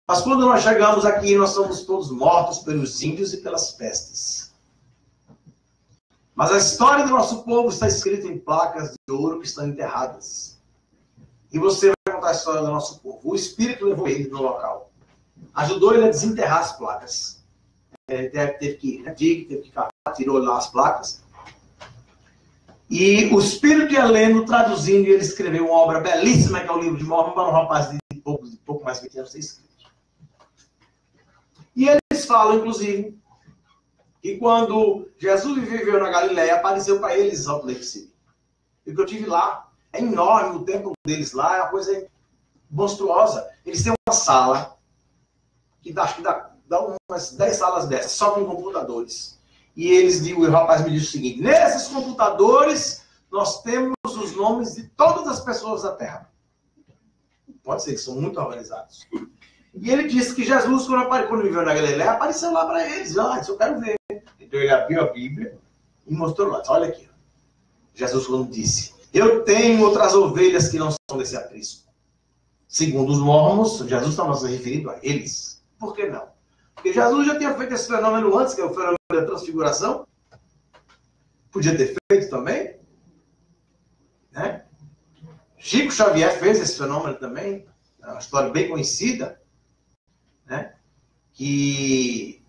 Mas quando nós chegamos aqui, nós somos todos mortos pelos índios e pelas pestes. Mas a história do nosso povo está escrita em placas de ouro que estão enterradas. E você vai contar a história do nosso povo. O Espírito levou ele no local. Ajudou ele a desenterrar as placas. Ele teve que cavar, tirou lá as placas. E o Espírito ia lendo, traduzindo, e ele escreveu uma obra belíssima, que é o livro de Mormon, para um rapaz de pouco mais de 20 anos ter escrito. E eles falam, inclusive, que quando Jesus viveu na Galileia, apareceu para eles Salt Lake City. E o que eu tive lá é enorme, o templo deles lá é uma coisa monstruosa. Eles têm uma sala, que acho que dá umas 10 salas dessas, só com computadores. E o rapaz me disse o seguinte: nesses computadores, nós temos os nomes de todas as pessoas da Terra. Pode ser que são muito organizados. E ele disse que Jesus, quando viveu na Galileia, apareceu lá para eles. Isso eu quero ver. Então ele abriu a Bíblia e mostrou lá. Olha aqui. Jesus quando disse: eu tenho outras ovelhas que não são desse aprisco. Segundo os mormons, Jesus estava se referindo a eles. Por que não? Porque Jesus já tinha feito esse fenômeno antes, que é o fenômeno da transfiguração. Podia ter feito também. Né? Chico Xavier fez esse fenômeno também. É uma história bem conhecida. Né? Que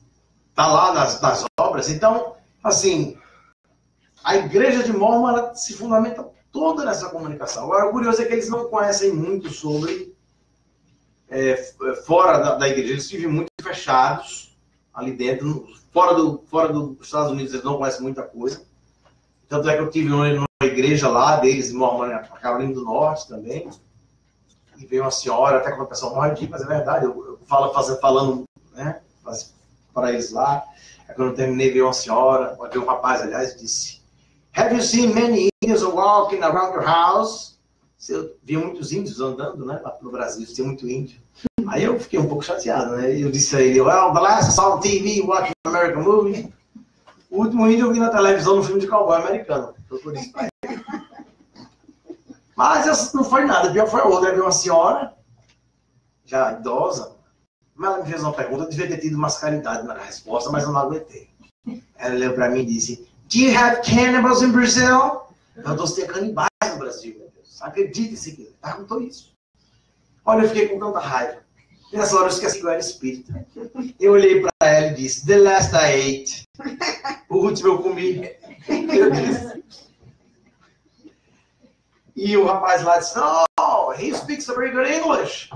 está lá nas obras. Então, assim, a igreja de Mórmon ela se fundamenta toda nessa comunicação. Agora, o curioso é que eles não conhecem muito sobre fora da igreja. Eles vivem muito fechados ali dentro. Fora dos Estados Unidos, eles não conhecem muita coisa. Tanto é que eu tive numa igreja lá deles, em Mórmon, na Carolina do Norte também. E veio uma senhora, até quando o pessoal morre de, mas é verdade, eu falando, né, para eles lá. Aí quando eu terminei, veio uma senhora, veio um rapaz, aliás, disse: Have you seen many Indians walking around your house? Eu via muitos índios andando, né, lá no Brasil, tinha muito índio. Aí eu fiquei um pouco chateado, né? Eu disse a ele: Well, the last I saw on TV watching American movie. O último índio eu vi na televisão no filme de cowboy americano. Foi por isso. Mas essa não foi nada. Pior foi a outra. Veio uma senhora, já idosa, mas ela me fez uma pergunta. Eu devia ter tido mais caridade na resposta, mas eu não aguentei. Ela olhou para mim e disse: Do you have cannibals in Brazil? Eu dou ter canibais no Brasil, meu Deus. Acredite se quiser. Perguntou isso. Olha, eu fiquei com tanta raiva. Nessa hora eu esqueci que eu era espírita. Eu olhei para ela e disse: The last I ate. O último eu comi. Eu disse. E o rapaz lá disse: No, he speaks a very good English.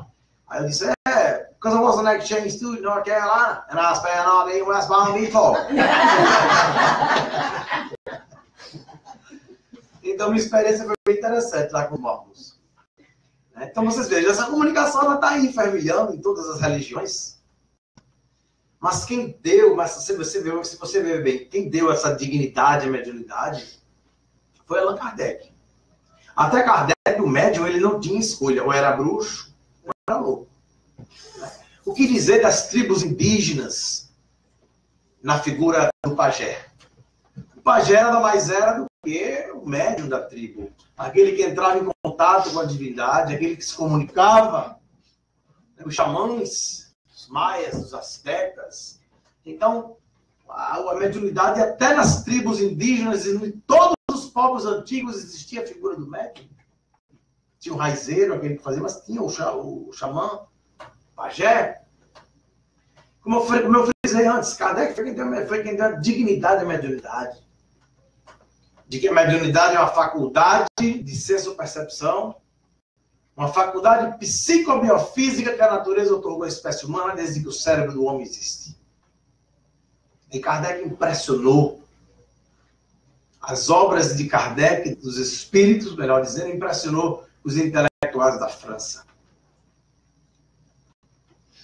Aí eu disse: because I was an exchange student in North Carolina and I spent all day in West Palm Beach. Então minha experiência foi bem interessante lá com os Mormons. Então vocês vejam, essa comunicação ela está aí fervilhando em todas as religiões. Mas quem deu, se você ver bem, quem deu essa dignidade e mediunidade foi Allan Kardec. Até Kardec, o médium, ele não tinha escolha, ou era bruxo, ou era louco. O que dizer das tribos indígenas na figura do pajé? O pajé nada mais era do que o médium da tribo. Aquele que entrava em contato com a divindade, aquele que se comunicava, os xamãs, os maias, os astecas. Então, a mediunidade, até nas tribos indígenas e em todos os povos antigos existia a figura do médium. Tinha o raizeiro, aquele que fazia, mas tinha o xamã, o pajé. Como eu frisei antes, Kardec foi quem deu a dignidade à mediunidade. De que a mediunidade é uma faculdade de senso-percepção, uma faculdade psicobiofísica que a natureza otorgou à espécie humana desde que o cérebro do homem existe. E Kardec impressionou. As obras de Kardec, dos espíritos, melhor dizendo, impressionou os intelectuais da França.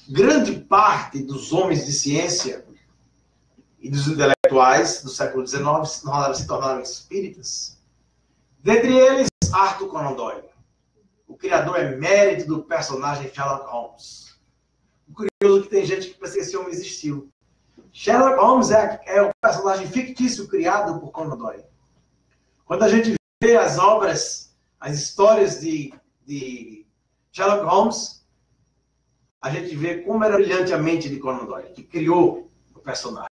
Grande parte dos homens de ciência e dos intelectuais do século XIX se tornaram espíritas. Dentre eles, Arthur Conan Doyle, o criador emérito do personagem Sherlock Holmes. O curioso é que tem gente que pensa que esse homem existiu. Sherlock Holmes é o personagem fictício criado por Conan Doyle. Quando a gente vê as obras, as histórias de Sherlock Holmes, a gente vê como era brilhante a mente de Conan Doyle, que criou o personagem.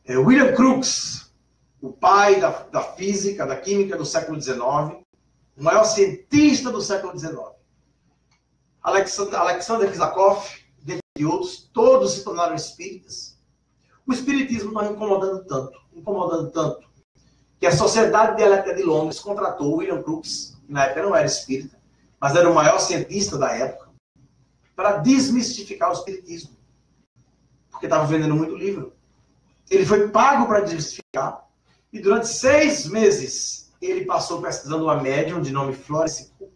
William Crookes, o pai da física, da química do século XIX, o maior cientista do século XIX. Alexander Kizakov, dentre outros, todos se tornaram espíritas. O espiritismo está incomodando tanto, que a Sociedade Dialética de Londres contratou William Crookes, que na época não era espírita, mas era o maior cientista da época, para desmistificar o espiritismo. Porque estava vendendo muito livro. Ele foi pago para desmistificar, e durante 6 meses ele passou pesquisando uma médium de nome Florence Cook.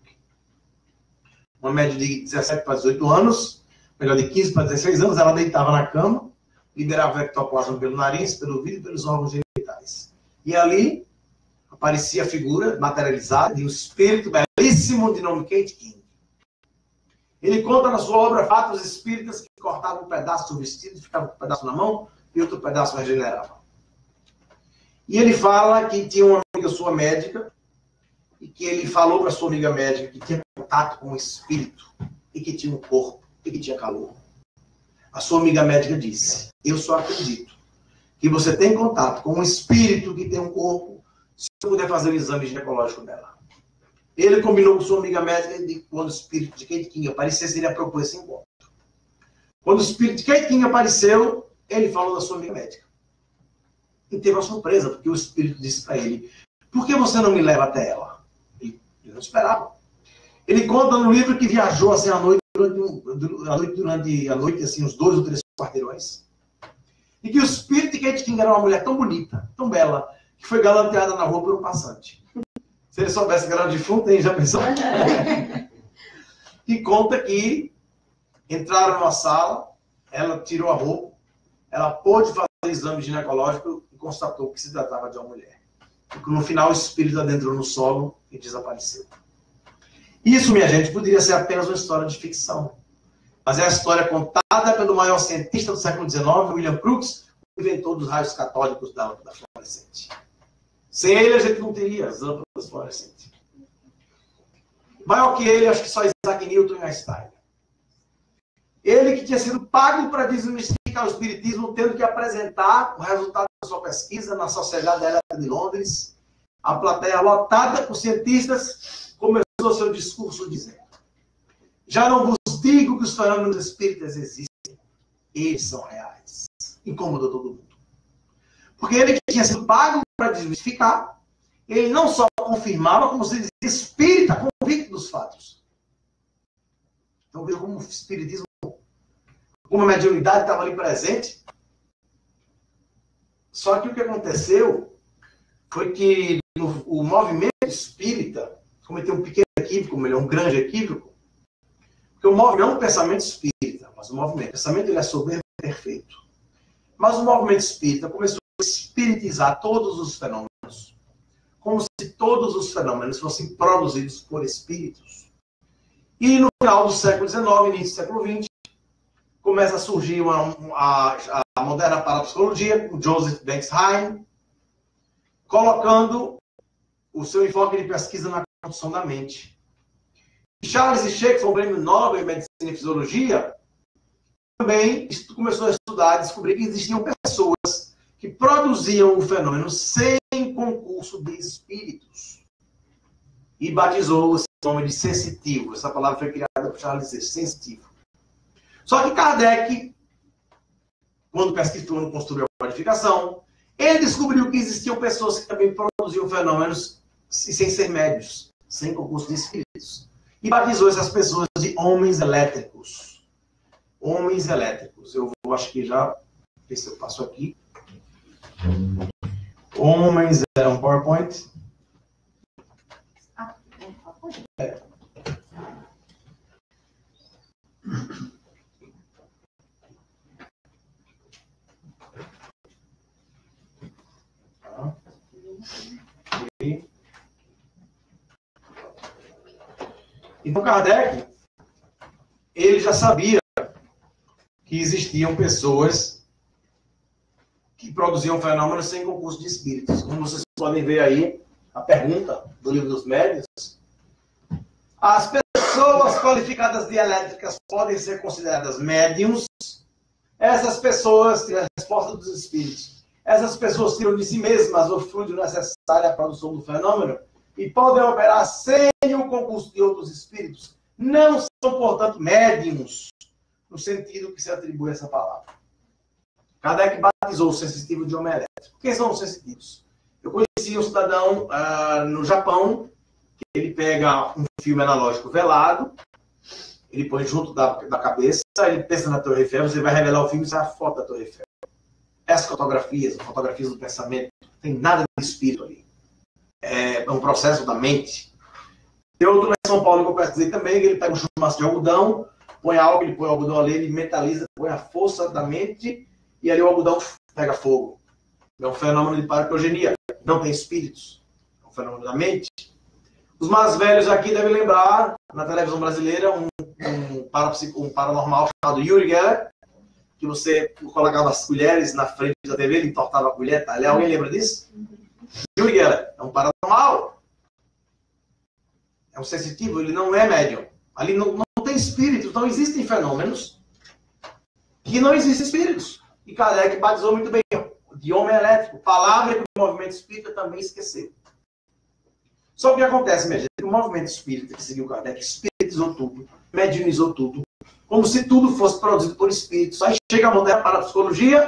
Uma médium de 17 para 18 anos, melhor, de 15 para 16 anos, ela deitava na cama, liberava ectoplasma pelo nariz, pelo ouvido e pelos órgãos genitais. E ali aparecia a figura materializada de um espírito belíssimo de nome Kate King. Ele conta na sua obra fatos espíritas que cortavam um pedaço do vestido, ficava um pedaço na mão e outro pedaço regenerava. E ele fala que tinha uma amiga sua médica e que ele falou para sua amiga médica que tinha contato com o espírito e que tinha um corpo e que tinha calor. A sua amiga médica disse: eu só acredito que você tem contato com um espírito que tem um corpo, se eu puder fazer o exame ginecológico dela. Ele combinou com sua amiga médica de quando o espírito de Kate King aparecesse, ele propôs esse encontro. Quando o espírito de Kate King apareceu, ele falou da sua amiga médica. E teve uma surpresa, porque o espírito disse para ele: por que você não me leva até ela? Ele não esperava. Ele conta no livro que viajou assim à noite, durante a noite, assim, uns 2 ou 3 quarteirões. E que o espírito de Kate King era uma mulher tão bonita, tão bela, que foi galanteada na rua por um passante. Se ele soubesse que era um defunto, hein? Já pensou? E conta que entraram numa sala, ela tirou a roupa, ela pôde fazer o exame ginecológico e constatou que se tratava de uma mulher. E que no final o espírito adentrou no solo e desapareceu. Isso, minha gente, poderia ser apenas uma história de ficção. Mas é a história contada pelo maior cientista do século XIX, William Crookes, inventor dos raios catódicos da lâmpada fluorescente. Sem ele, a gente não teria as lâmpadas fluorescentes. Maior que ele, acho que só Isaac Newton e Einstein. Ele que tinha sido pago para desmistificar o espiritismo, tendo que apresentar o resultado da sua pesquisa na Sociedade Elétrica de Londres, a plateia lotada por cientistas, começou o seu discurso dizendo: já não vos digo que os fenômenos espíritas existem, eles são reais. Incomodou todo mundo. Porque ele que tinha sido pago para desmistificar, ele não só confirmava, como se dizia espírita, convicto dos fatos. Então veja como o espiritismo, como a mediunidade estava ali presente. Só que o que aconteceu foi que o movimento espírita cometeu um pequeno equívoco, melhor, um grande equívoco. Porque o movimento não é um pensamento espírita, mas o movimento. O pensamento ele é soberbo e perfeito. Mas o movimento espírita começou a espiritizar todos os fenômenos, como se todos os fenômenos fossem produzidos por espíritos. E no final do século XIX, início do século XX, começa a surgir a moderna parapsicologia, com Joseph Banks Heim, colocando o seu enfoque de pesquisa na construção da mente. Charles Shakespeare, um prêmio Nobel em Medicina e Fisiologia, também começou a estudar e descobrir que existiam pessoas que produziam o fenômeno sem concurso de espíritos. E batizou esse nome de sensitivo. Essa palavra foi criada por Charles Shakespeare, sensitivo. Só que Kardec, quando pesquisou, quando construiu a codificação, ele descobriu que existiam pessoas que também produziam fenômenos sem ser médios, sem concurso de espíritos. E batizou essas pessoas de homens elétricos. Homens elétricos. Eu vou, acho que já, ver se eu passo aqui. Homens, era um PowerPoint? É. Então Kardec, ele já sabia que existiam pessoas que produziam fenômenos sem concurso de espíritos. Como vocês podem ver aí, a pergunta do Livro dos Médiuns: as pessoas qualificadas de elétricas podem ser consideradas médiums? Essas pessoas tiram a resposta dos espíritos. Essas pessoas tiram de si mesmas o fluido necessário à produção do fenômeno e podem operar sem o concurso de outros espíritos. Não são, portanto, médiums, no sentido que se atribui a essa palavra. Kardec batizou o sensitivo de homem elétrico. Quem são os sensitivos? Eu conheci um cidadão no Japão, que ele pega um filme analógico velado, ele põe junto da cabeça, ele pensa na Torre Eiffel, você vai revelar o filme e sai a foto da Torre Eiffel. Essas fotografias do pensamento, não tem nada de espírito ali. É um processo da mente. Tem outro em São Paulo que eu pesquisei também, que ele pega um chumaço de algodão, põe algo, ele põe o algodão ali, ele mentaliza, põe a força da mente, e ali o algodão pega fogo. É um fenômeno de paracrogenia. Não tem espíritos. É um fenômeno da mente. Os mais velhos aqui devem lembrar, na televisão brasileira, um paranormal chamado Uri Geller, que você colocava as colheres na frente da TV, ele entortava a colher, tá? Alguém lembra disso? Uri Geller é um paranormal. É um sensitivo, ele não é médium. Ali não tem espírito, então existem fenômenos que não existem espíritos. E Kardec batizou muito bem, de homem elétrico, palavra que o movimento espírita também esqueceu. Só que o que acontece, minha gente, o movimento espírita que seguiu Kardec espiritizou tudo, mediunizou tudo, como se tudo fosse produzido por espíritos. Aí chega a moderna parapsicologia,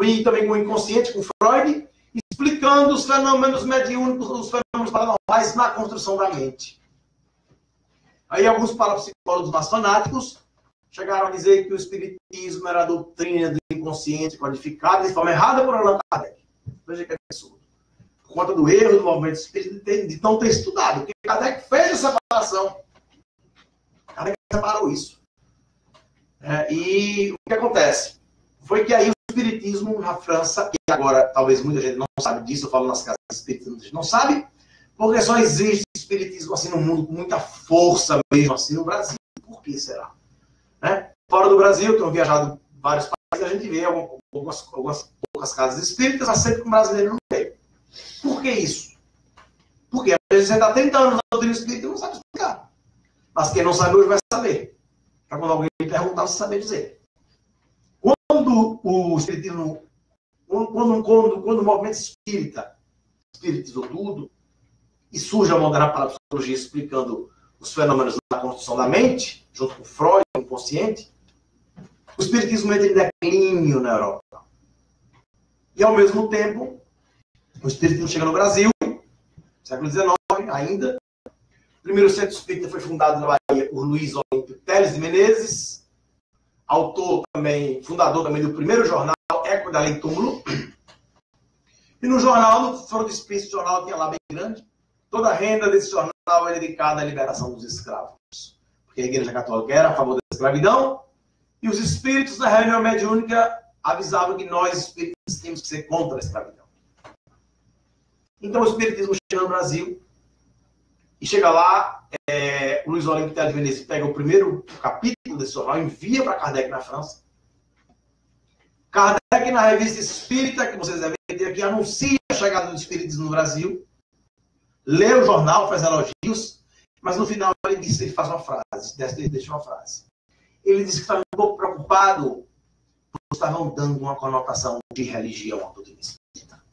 e também com o inconsciente, com Freud, explicando os fenômenos mediúnicos, os fenômenos paranormais na construção da mente. Aí alguns parapsicólogos mais fanáticos chegaram a dizer que o espiritismo era a doutrina do inconsciente codificada de forma errada por Allan Kardec. Veja que absurdo. Por conta do erro do movimento espírita de não ter estudado. Porque Kardec fez a separação. Kardec separou isso. E o que acontece? Foi que aí o espiritismo na França, e agora talvez muita gente não sabe disso, eu falo nas casas espíritas, muita gente não sabe, porque só existe espiritismo assim no mundo com muita força mesmo assim no Brasil. Por que será? Fora do Brasil, tenho viajado em vários países, a gente vê algumas poucas casas espíritas, mas sempre com brasileiro no meio. Por que isso? Porque às vezes você está 30 anos na doutrina espírita e não sabe explicar. Mas quem não sabe hoje vai saber. Para quando alguém me perguntar, você saber dizer. Quando o espiritismo, quando o movimento espírita espiritizou tudo, e surge a moderna parapsicologia explicando os fenômenos da construção da mente, junto com Freud, o inconsciente, o espiritismo entra em declínio na Europa. E, ao mesmo tempo, o espiritismo chega no Brasil, século XIX ainda. O primeiro centro espírita foi fundado na Bahia por Luiz Olímpio Teles de Menezes, autor também, fundador também do primeiro jornal Eco da Lei Túmulo. E no jornal, no Foro do Espírito, o jornal tinha lá bem grande, toda a renda desse jornal é dedicada à liberação dos escravos. Porque a Igreja Católica era a favor da escravidão, e os espíritos da reunião mediúnica avisavam que nós, espíritos, temos que ser contra a escravidão. Então o espiritismo chega no Brasil, e chega lá, o Luiz Olímpio Teles de Menezes pega o primeiro capítulo desse jornal, envia para Kardec na França. Kardec, na revista Espírita, que vocês devem ter aqui, anuncia a chegada do espiritismo no Brasil, lê o jornal, faz elogios, mas no final ele faz uma frase, ele deixa uma frase. Ele diz que estava um pouco preocupado porque estavam dando uma conotação de religião à doutrina espírita.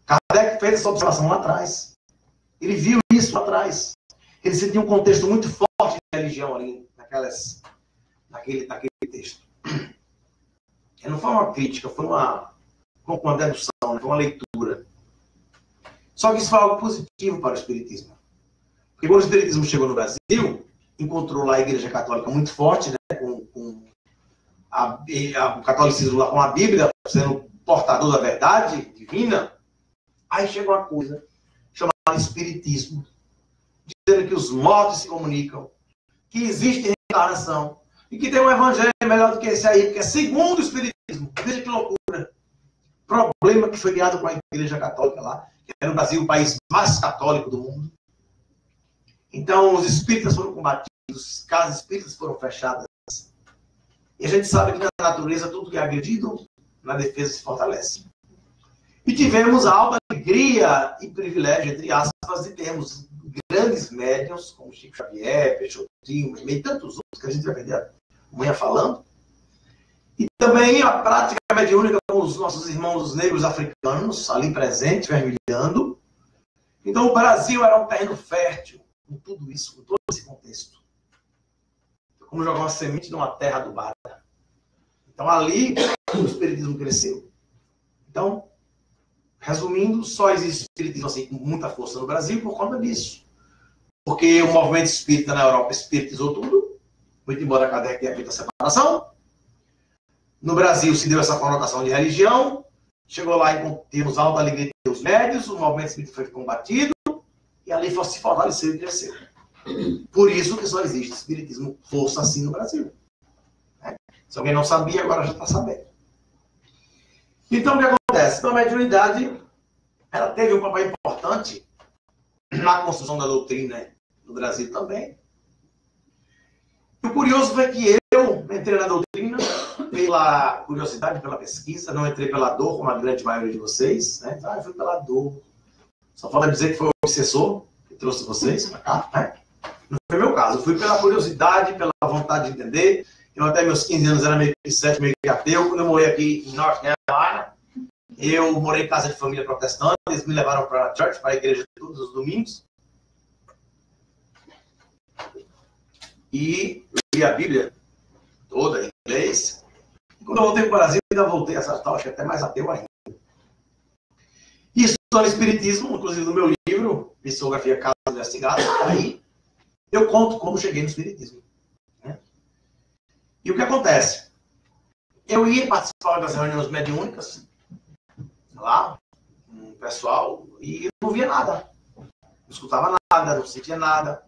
Kardec fez essa observação lá atrás. Ele viu isso lá atrás. Ele sentiu um contexto muito forte de religião ali, naquele texto. E não foi uma crítica, foi uma dedução, foi uma leitura. Só que isso foi algo positivo para o espiritismo. Porque quando o espiritismo chegou no Brasil, encontrou lá a Igreja Católica muito forte, né, com o catolicismo lá com a Bíblia, sendo portador da verdade divina. Aí chegou uma coisa chamada espiritismo, dizendo que os mortos se comunicam, que existe reencarnação, e que tem um evangelho melhor do que esse aí, porque é segundo o espiritismo. Veja que loucura. Problema que foi criado com a Igreja Católica lá, que era no Brasil o país mais católico do mundo. Então, os espíritas foram combatidos, as casas espíritas foram fechadas. E a gente sabe que na natureza, tudo que é agredido, na defesa se fortalece. E tivemos a alta alegria e privilégio, entre aspas, de termos grandes médiuns, como Chico Xavier, Peixotinho, e tantos outros que a gente vai perder amanhã falando. E também a prática mediúnica com os nossos irmãos os negros africanos, ali presentes, fervilhando. Então o Brasil era um terreno fértil, com tudo isso, com todo esse contexto. Como jogar uma semente numa terra adubada. Então ali o espiritismo cresceu. Então, resumindo, só existe espiritismo assim, com muita força no Brasil por conta disso. Porque o movimento espírita na Europa espiritizou tudo, muito embora Kardec tenha feito a separação. No Brasil se deu essa conotação de religião, chegou lá e temos alta alegria de os médios, o movimento espírita foi combatido, e ali se fortaleceu e cresceu. Por isso que só existe espiritismo força assim no Brasil. Se alguém não sabia, agora já está sabendo. Então, o que acontece? Então, a mediunidade, ela teve um papel importante na construção da doutrina no Brasil também. E o curioso foi que eu entrei na doutrina pela curiosidade, pela pesquisa, não entrei pela dor, como a grande maioria de vocês, né? Eu fui pela dor. Só falta dizer que foi o obsessor que trouxe vocês para cá, né? Não foi meu caso. Eu fui pela curiosidade, pela vontade de entender. Eu até meus 15 anos era meio que cético, meio que ateu. Quando eu morei aqui em North Carolina, eu morei em casa de família protestante. Eles me levaram para a church, para a igreja todos os domingos. E eu li a Bíblia toda em inglês. E quando eu voltei para o Brasil, eu ainda voltei a essa tal, acho que até mais ateu ainda. E estudando Espiritismo, inclusive no meu livro, Psicografia Casos Investigados, aí eu conto como cheguei no Espiritismo. Né? E o que acontece? Eu ia participar das reuniões mediúnicas, lá, com o pessoal, e não via nada. Não escutava nada, não sentia nada.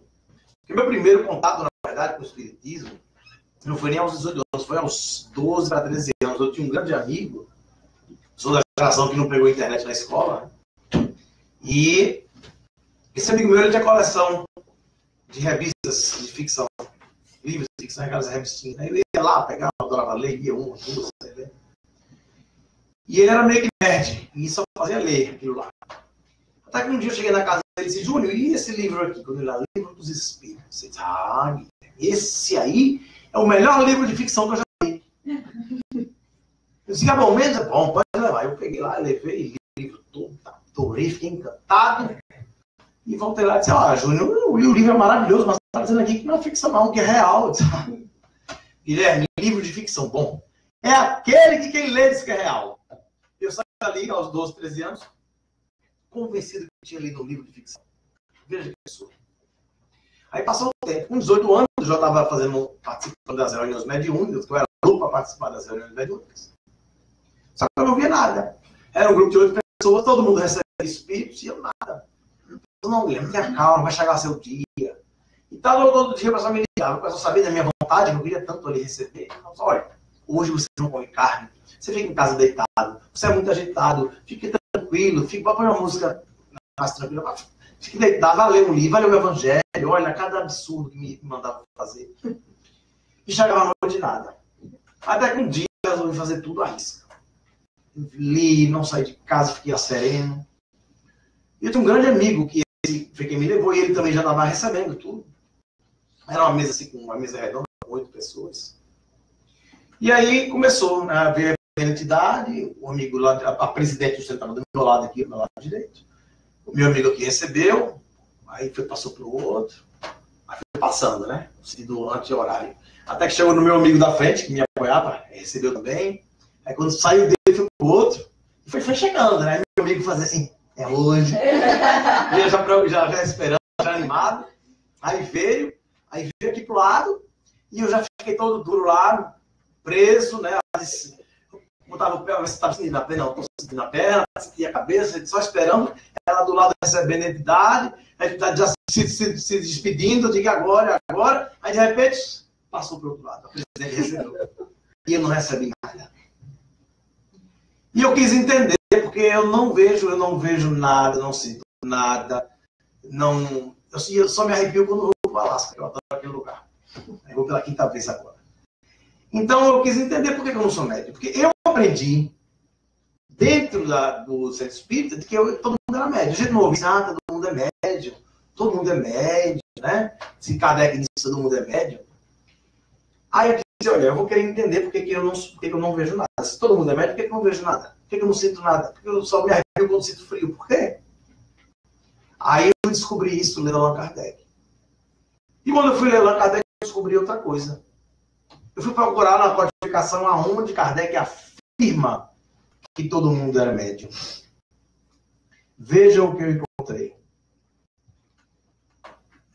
Porque meu primeiro contato, na verdade, com o Espiritismo, não foi nem aos 18 anos, foi aos 12 para 13 anos. Eu tinha um grande amigo, sou da geração que não pegou internet na escola, e esse amigo meu, ele tinha coleção de revistas de ficção, livros de ficção, aquelas revistinhas. Aí ele ia lá, pegava, adorava ler, lia uma, duas, né? E ele era meio que nerd, e só fazia ler aquilo lá. Até que um dia eu cheguei na casa dele e disse, Júnior, e esse livro aqui? Quando ele lá, Livro dos Espíritos. Eu disse, esse aí é o melhor livro de ficção que eu já li. Eu disse, bom, menos é bom, pode levar. Eu peguei lá, levei, li o livro todo, adorei, fiquei encantado. E voltei lá e disse, Júnior, o livro é maravilhoso, mas está dizendo aqui que não é ficção não, que é real. Guilherme, livro de ficção, bom, é aquele que quem lê diz que é real. Eu saí dali aos 12, 13 anos, convencido que tinha lido um livro de ficção. Veja que pessoa. Aí passou o tempo, com 18 anos, eu já estava participando das reuniões mediúnicas, eu era louco para participar das reuniões mediúnicas. Só que eu não via nada. Era um grupo de 8 pessoas, todo mundo recebia espíritos e eu nada. Não, Guilherme, tenha calma, vai chegar seu dia. E tal, todo dia o pessoal me ligava, o pessoal sabia da minha vontade, que eu queria tanto ali receber. Eu falava, olha, hoje você não come carne, você fica em casa deitado, você é muito agitado, fique tranquilo, põe uma música mais tranquila, fique deitado, vai ler um livro, vai ler o Evangelho, olha, cada absurdo que me mandavam fazer. E chegava a noite de nada. Até que um dia eu resolvi fazer tudo à risca. Li, não saí de casa, fiquei sereno. E eu tinha um grande amigo que foi quem me levou, e ele também já estava recebendo tudo. Era uma mesa assim, com uma mesa redonda, com 8 pessoas. E aí começou a ver a entidade, o amigo lá, a presidente sentava do meu lado aqui, do meu lado direito. O meu amigo aqui recebeu, aí passou para o outro, aí foi passando, né? Do anti-horário. Até que chegou no meu amigo da frente, que me apoiava, recebeu também. Aí quando saiu dele, foi para o outro, e foi chegando, né? Meu amigo fazia assim, é hoje. E eu já esperando, já animado. Aí veio aqui pro lado, e eu já fiquei todo duro lá, preso, né? Botava o pé, ver se estava sentindo na perna, não, estou sentindo na perna, sentia a cabeça, só esperando, ela do lado recebendo a entidade já se despedindo, diga agora, aí de repente, passou para o outro lado, a presidente recebeu. E eu não recebi nada. E eu quis entender, porque eu não vejo nada, não sinto nada, eu só me arrepio quando vou para o Alasca, eu adoro aquele lugar. Eu vou pela 5ª vez agora. Então eu quis entender por que eu não sou médium. Porque eu aprendi, dentro do centro espírita, de que todo mundo era médium. A gente não ouve, todo mundo é médium, todo mundo é médium, né? Se Kardec disse todo mundo é médium. Aí eu disse, olha, eu vou querer entender por que eu não vejo nada. Se todo mundo é médium, por que eu não vejo nada? Por que eu não sinto nada? Por que eu só me arrepio quando sinto frio? Por quê? Aí eu descobri isso lendo Allan Kardec. E quando eu fui ler Allan Kardec, eu descobri outra coisa. Eu fui procurar na codificação aonde Kardec afirma que todo mundo era médium. Vejam o que eu encontrei.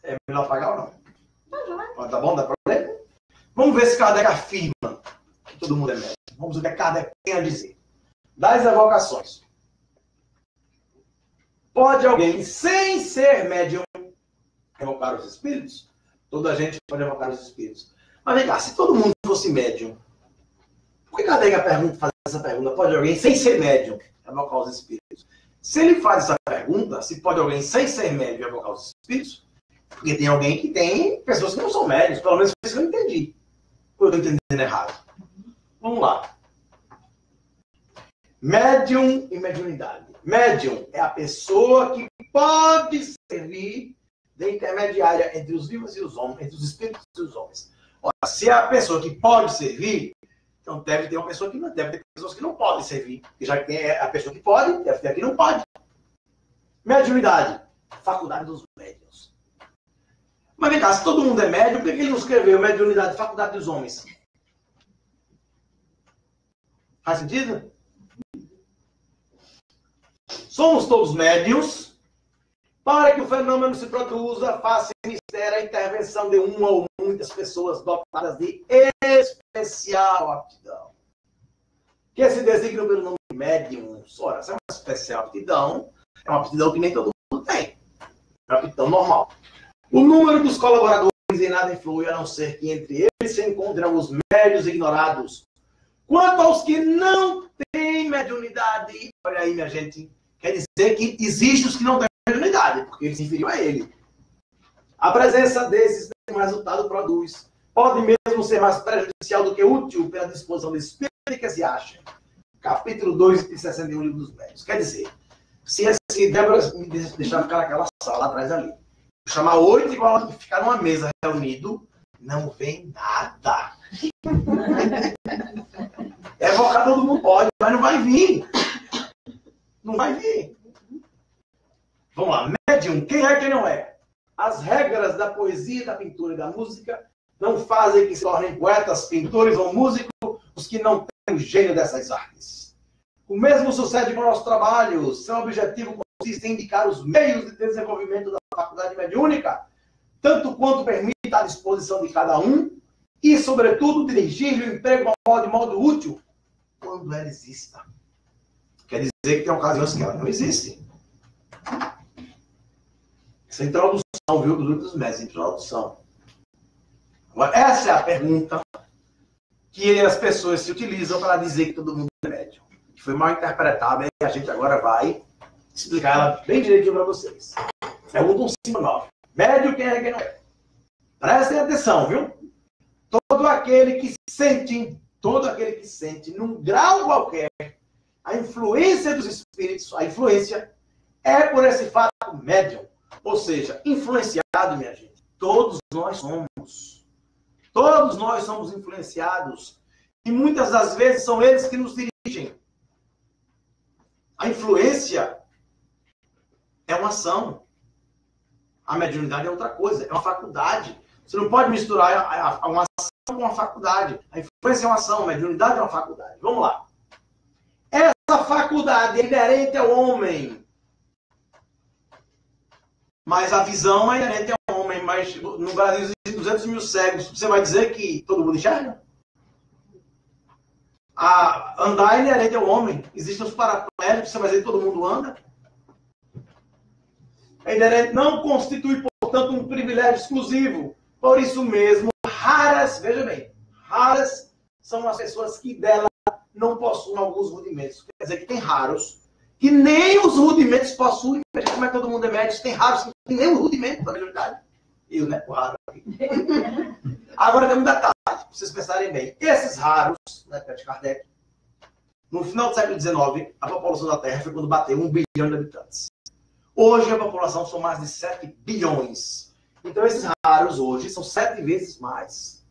É melhor apagar ou não? Tá bom? Dá problema? Vamos ver se Kardec afirma que todo mundo é médium. Vamos ver o que Kardec tem a dizer. Das evocações. Pode alguém, sem ser médium, evocar os espíritos? Toda a gente pode evocar os espíritos. Mas vem cá, se todo mundo fosse médium, por que Kardec faz essa pergunta? Pode alguém, sem ser médium, evocar os espíritos? Se ele faz essa pergunta, se pode alguém, sem ser médium, evocar os espíritos, porque tem alguém que tem pessoas que não são médiums, pelo menos foi isso que eu entendi. Ou eu estou entendendo errado? Vamos lá. Médium e mediunidade. Médium é a pessoa que pode servir de intermediária entre os vivos e os homens, entre os espíritos e os homens. Ora, se é a pessoa que pode servir, então deve ter uma pessoa que não, deve ter pessoas que não podem servir. E já que tem a pessoa que pode, deve ter a que não pode. Mediunidade, faculdade dos médiuns. Mas vem cá, se todo mundo é médium, por que ele não escreveu mediunidade, faculdade dos homens? Faz sentido? Somos todos médiuns para que o fenômeno se produza, faça mistério a intervenção de uma ou muitas pessoas dotadas de especial aptidão. Que se designam pelo nome de médiums. Ora, essa é uma especial aptidão, é uma aptidão que nem todo mundo tem. É uma aptidão normal. O número dos colaboradores em nada influi, a não ser que entre eles se encontram os médios ignorados. Quanto aos que não têm mediunidade, olha aí, minha gente, quer dizer que existem os que não têm mediunidade, porque eles se inferiam a ele. A presença desses, nenhum resultado produz. Pode mesmo ser mais prejudicial do que útil pela disposição do espírito que se acha. Capítulo 2 e 61, livro dos médios. Quer dizer, se Débora me deixar ficar naquela sala atrás ali, chamar 8 e ficar numa mesa reunido, não vem nada. Evocar todo mundo pode, mas não vai vir. Não vai vir. Vamos lá, médium, quem é quem não é? As regras da poesia, da pintura e da música não fazem que se tornem poetas, pintores ou músicos os que não têm o gênio dessas artes. O mesmo sucede com o nosso trabalho. Seu objetivo consiste em indicar os meios de desenvolvimento da faculdade mediúnica, tanto quanto permite à disposição de cada um, e, sobretudo, dirigir-lhe o emprego de modo útil, quando ela exista. Quer dizer que tem ocasiões que ela não existe. Essa é a introdução, viu, do livro dos médiuns, introdução. Agora, essa é a pergunta que as pessoas se utilizam para dizer que todo mundo é médium. Que foi mal interpretada e a gente agora vai explicar ela bem direitinho para vocês. Pergunta 159. Médium, quem é quem não é? Prestem atenção, viu? Todo aquele que sente, num grau qualquer, a influência dos espíritos, a influência é por esse fato médium. Ou seja, influenciado, minha gente. Todos nós somos. Todos nós somos influenciados. E muitas das vezes são eles que nos dirigem. A influência é uma ação. A mediunidade é outra coisa. É uma faculdade. Você não pode misturar uma ação com uma faculdade. A influência é uma ação. A mediunidade é uma faculdade. Vamos lá. Essa faculdade é inerente ao homem. Mas a visão é inerente ao homem. Mas no Brasil existem 200 mil cegos. Você vai dizer que todo mundo enxerga? Andar é inerente ao homem. Existem os paraplégicos. Você vai dizer que todo mundo anda? É inerente, não constitui, portanto, um privilégio exclusivo. Por isso mesmo, raras, veja bem, raras são as pessoas que dela não possuem alguns rudimentos. Quer dizer que tem raros que nem os rudimentos possuem. Veja como é que todo mundo é médio. Tem raros que não tem nem o rudimento da mediunidade. Eu, né? O raro aqui. Agora tem um detalhe, para vocês pensarem bem. Esses raros, na época de Kardec, no final do século XIX, a população da Terra foi quando bateu 1 bilhão de habitantes. Hoje a população são mais de 7 bilhões. Então esses raros hoje são 7 vezes mais.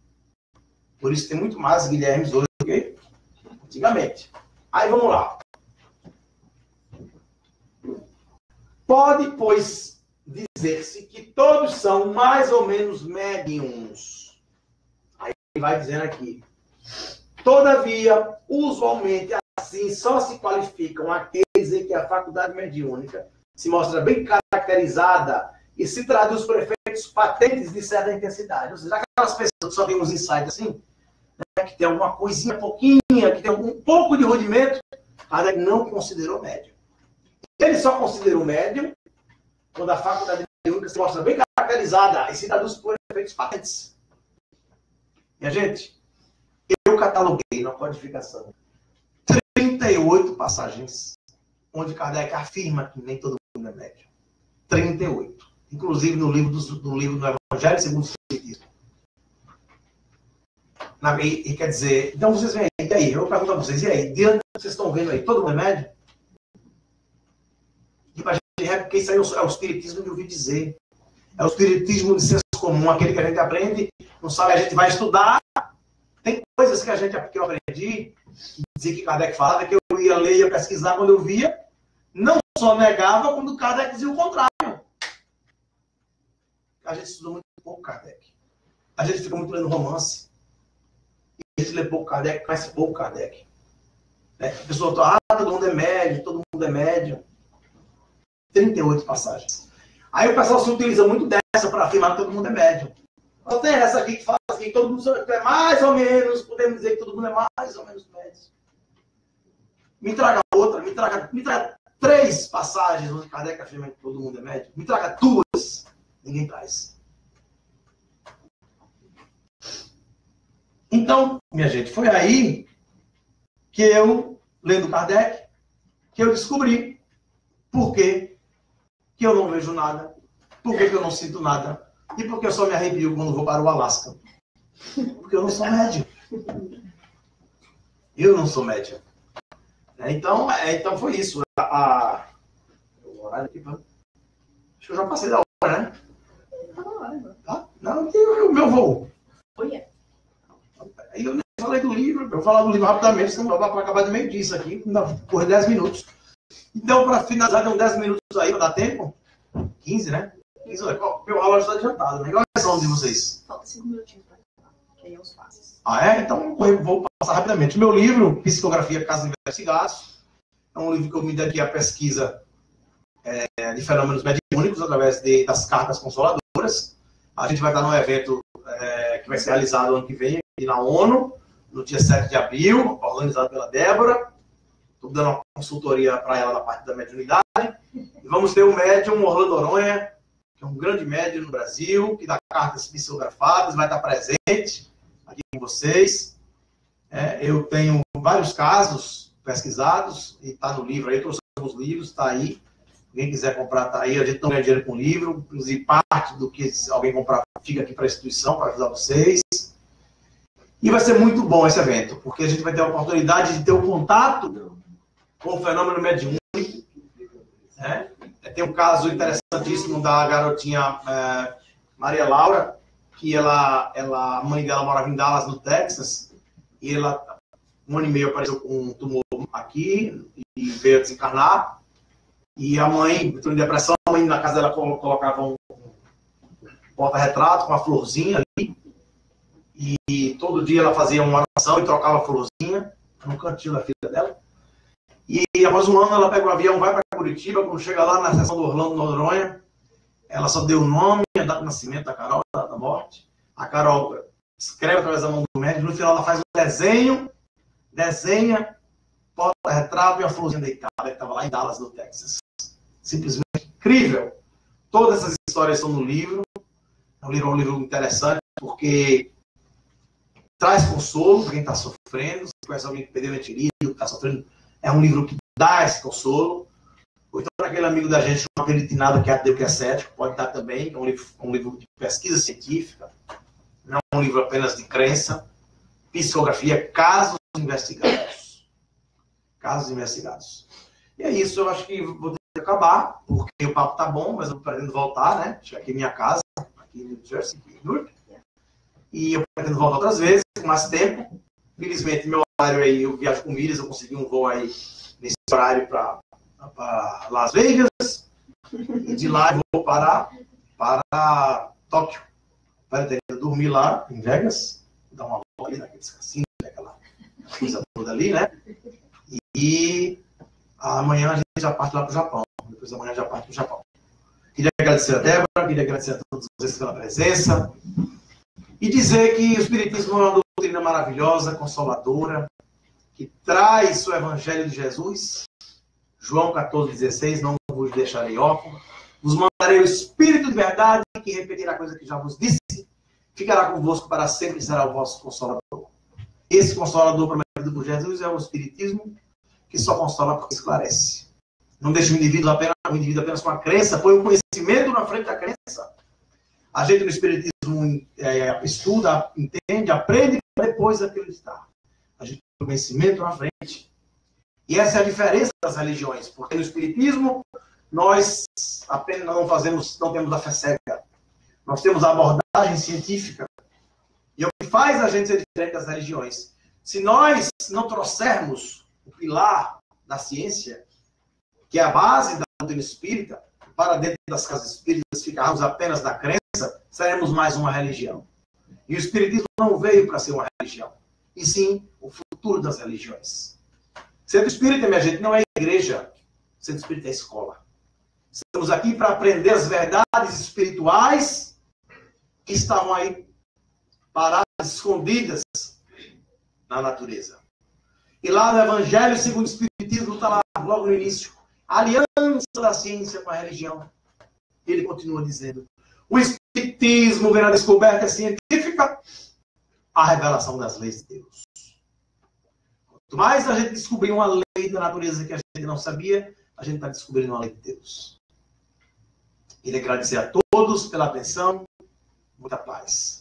Por isso tem muito mais Guilhermes hoje do que antigamente. Aí vamos lá. Pode, pois, dizer-se que todos são mais ou menos médiums. Aí vai dizendo aqui. Todavia, usualmente assim só se qualificam aqueles em que a faculdade mediúnica se mostra bem caracterizada e se traduz por efeitos patentes de certa intensidade. Ou seja, aquelas pessoas que só têm uns insights assim, né, que tem alguma coisinha pouquinha, que tem um pouco de rudimento, Kardec não considerou médium. Ele só considerou médium quando a faculdade mediúnica se mostra bem caracterizada e se traduz por efeitos patentes. Minha gente, eu cataloguei na codificação 38 passagens onde Kardec afirma que nem todo mundo é médium. 38. Inclusive no livro do Evangelho segundo o Espiritismo. E quer dizer, então vocês veem aí, e aí? Eu pergunto a vocês, e aí? Diante do que vocês estão vendo aí, todo mundo é médium? E pra gente, porque isso aí é o Espiritismo de ouvir dizer. É o Espiritismo de senso comum, aquele que a gente aprende não sabe, a gente vai estudar. Tem coisas que eu aprendi, que dizia que Kardec falava, que eu ia ler, ia pesquisar, quando eu via, não só negava, quando Kardec dizia o contrário. A gente estuda muito pouco Kardec. A gente fica muito lendo romance. E a gente lê pouco Kardec, conhece pouco Kardec. A pessoa fala, todo mundo é médio, todo mundo é médio. 38 passagens. Aí o pessoal se utiliza muito dessa para afirmar que todo mundo é médio. Só tem essa aqui que fala assim, que todo mundo é mais ou menos, podemos dizer que todo mundo é mais ou menos médio. Me traga outra, me traga 3 passagens onde Kardec afirma que todo mundo é médio. Me traga 2, ninguém traz. Então, minha gente, foi aí que eu, lendo Kardec, que eu descobri por que eu não vejo nada, por que eu não sinto nada, e por que eu só me arrepio quando vou para o Alasca. Porque eu não sou médium. Eu não sou médium. Então foi isso. O horário aqui, acho que eu já passei da hora, né? Tá? Não, tem o meu voo. Aí eu nem falei do livro, eu vou falar do livro rapidamente, senão vai acabar de meio disso aqui, por 10 minutos. Então, para finalizar, tem 10 minutos aí, para dar tempo. 15, né? 15, meu aula já está adiantado, né? Qual é a sessão de vocês? Falta 5 minutinhos para acabar, que aí é os passos. Ah, é? Então, eu vou passar rapidamente. O meu livro, Psicografia Casos Investigados, é um livro que eu me dediquei à pesquisa de fenômenos mediúnicos através das cartas consoladoras. A gente vai estar num evento que vai ser realizado ano que vem, aqui na ONU, no dia 7 de abril, organizado pela Débora. Estou dando uma consultoria para ela na parte da mediunidade. E vamos ter o médium Orlando Noronha, que é um grande médium no Brasil, que dá cartas psicografadas, vai estar presente aqui com vocês. Eu tenho vários casos pesquisados, e está no livro aí, eu trouxe alguns livros, está aí. Quem quiser comprar, está aí. A gente não ganha dinheiro com livro, inclusive parte do que alguém comprar fica aqui para a instituição, para ajudar vocês. E vai ser muito bom esse evento, porque a gente vai ter a oportunidade de ter um contato com o fenômeno mediúnico. Tem um caso interessantíssimo da garotinha Maria Laura, que a mãe dela morava em Dallas, no Texas, e ela, 1 ano e meio, apareceu com um tumor aqui e veio a desencarnar. E a mãe, entrou em depressão, a mãe na casa dela colocava um porta-retrato com uma florzinha ali. E todo dia ela fazia uma oração e trocava a florzinha no cantinho da filha dela. E após 1 ano ela pega o avião, vai para Curitiba. Quando chega lá na sessão do Orlando Noronha, ela só deu o nome, a data de nascimento da Carol, a data da morte. A Carol escreve através da mão do médico. No final ela faz um desenha, porta-retrato e a florzinha deitada, que estava lá em Dallas, no Texas. Simplesmente incrível. Todas essas histórias estão no livro. É um livro interessante, porque traz consolo para quem está sofrendo. Se conhece alguém que perdeu ente querido, que está sofrendo, é um livro que dá esse consolo. Ou então, para aquele amigo da gente que não acredita em nada, que é ateu, que é cético, pode dar também. É um livro de pesquisa científica, não é um livro apenas de crença. Psicografia, casos investigados. Casos investigados. E é isso, eu acho que vou ter que acabar, porque o papo tá bom, mas eu pretendo voltar, né? Chegar aqui em minha casa, aqui em New Jersey, aqui em Newark. E eu pretendo voltar outras vezes, com mais tempo. Felizmente, meu horário aí, eu viajo com milhas, eu consegui um voo aí nesse horário para Las Vegas. E de lá eu vou para Tóquio. Para dormir lá em Vegas, dar uma volta ali naqueles cassinos, aquela coisa toda ali, né? E amanhã a gente já parte lá para o Japão. Depois amanhã já parte para o Japão. Queria agradecer a Débora, queria agradecer a todos vocês pela presença. E dizer que o Espiritismo é uma doutrina maravilhosa, consoladora, que traz o Evangelho de Jesus. João 14,16, não vos deixarei órfãos. Vos mandarei o Espírito de verdade, que repetirá a coisa que já vos disse. Ficará convosco para sempre e será o vosso consolador. Esse consolador prometido por Jesus é o Espiritismo, que só consola porque esclarece. Não deixa o indivíduo apenas com a crença, põe o conhecimento na frente da crença. A gente no Espiritismo estuda, entende, aprende para depois acreditar. A gente põe o conhecimento na frente. E essa é a diferença das religiões, porque no Espiritismo nós apenas não temos a fé cega. Nós temos a abordagem científica. E é o que faz a gente ser diferente das religiões. Se nós não trouxermos o pilar da ciência, que é a base da doutrina espírita, para dentro das casas espíritas ficarmos apenas na crença, seremos mais uma religião. E o espiritismo não veio para ser uma religião, e sim o futuro das religiões. Centro espírita, minha gente, não é igreja. Centro espírita é escola. Estamos aqui para aprender as verdades espirituais que estavam aí paradas, escondidas na natureza. E lá no Evangelho segundo o Espiritismo está lá logo no início. A aliança da ciência com a religião. Ele continua dizendo: o Espiritismo verá a descoberta científica, a revelação das leis de Deus. Quanto mais a gente descobrir uma lei da natureza que a gente não sabia, a gente está descobrindo uma lei de Deus. Queria agradecer a todos pela atenção. Muita paz.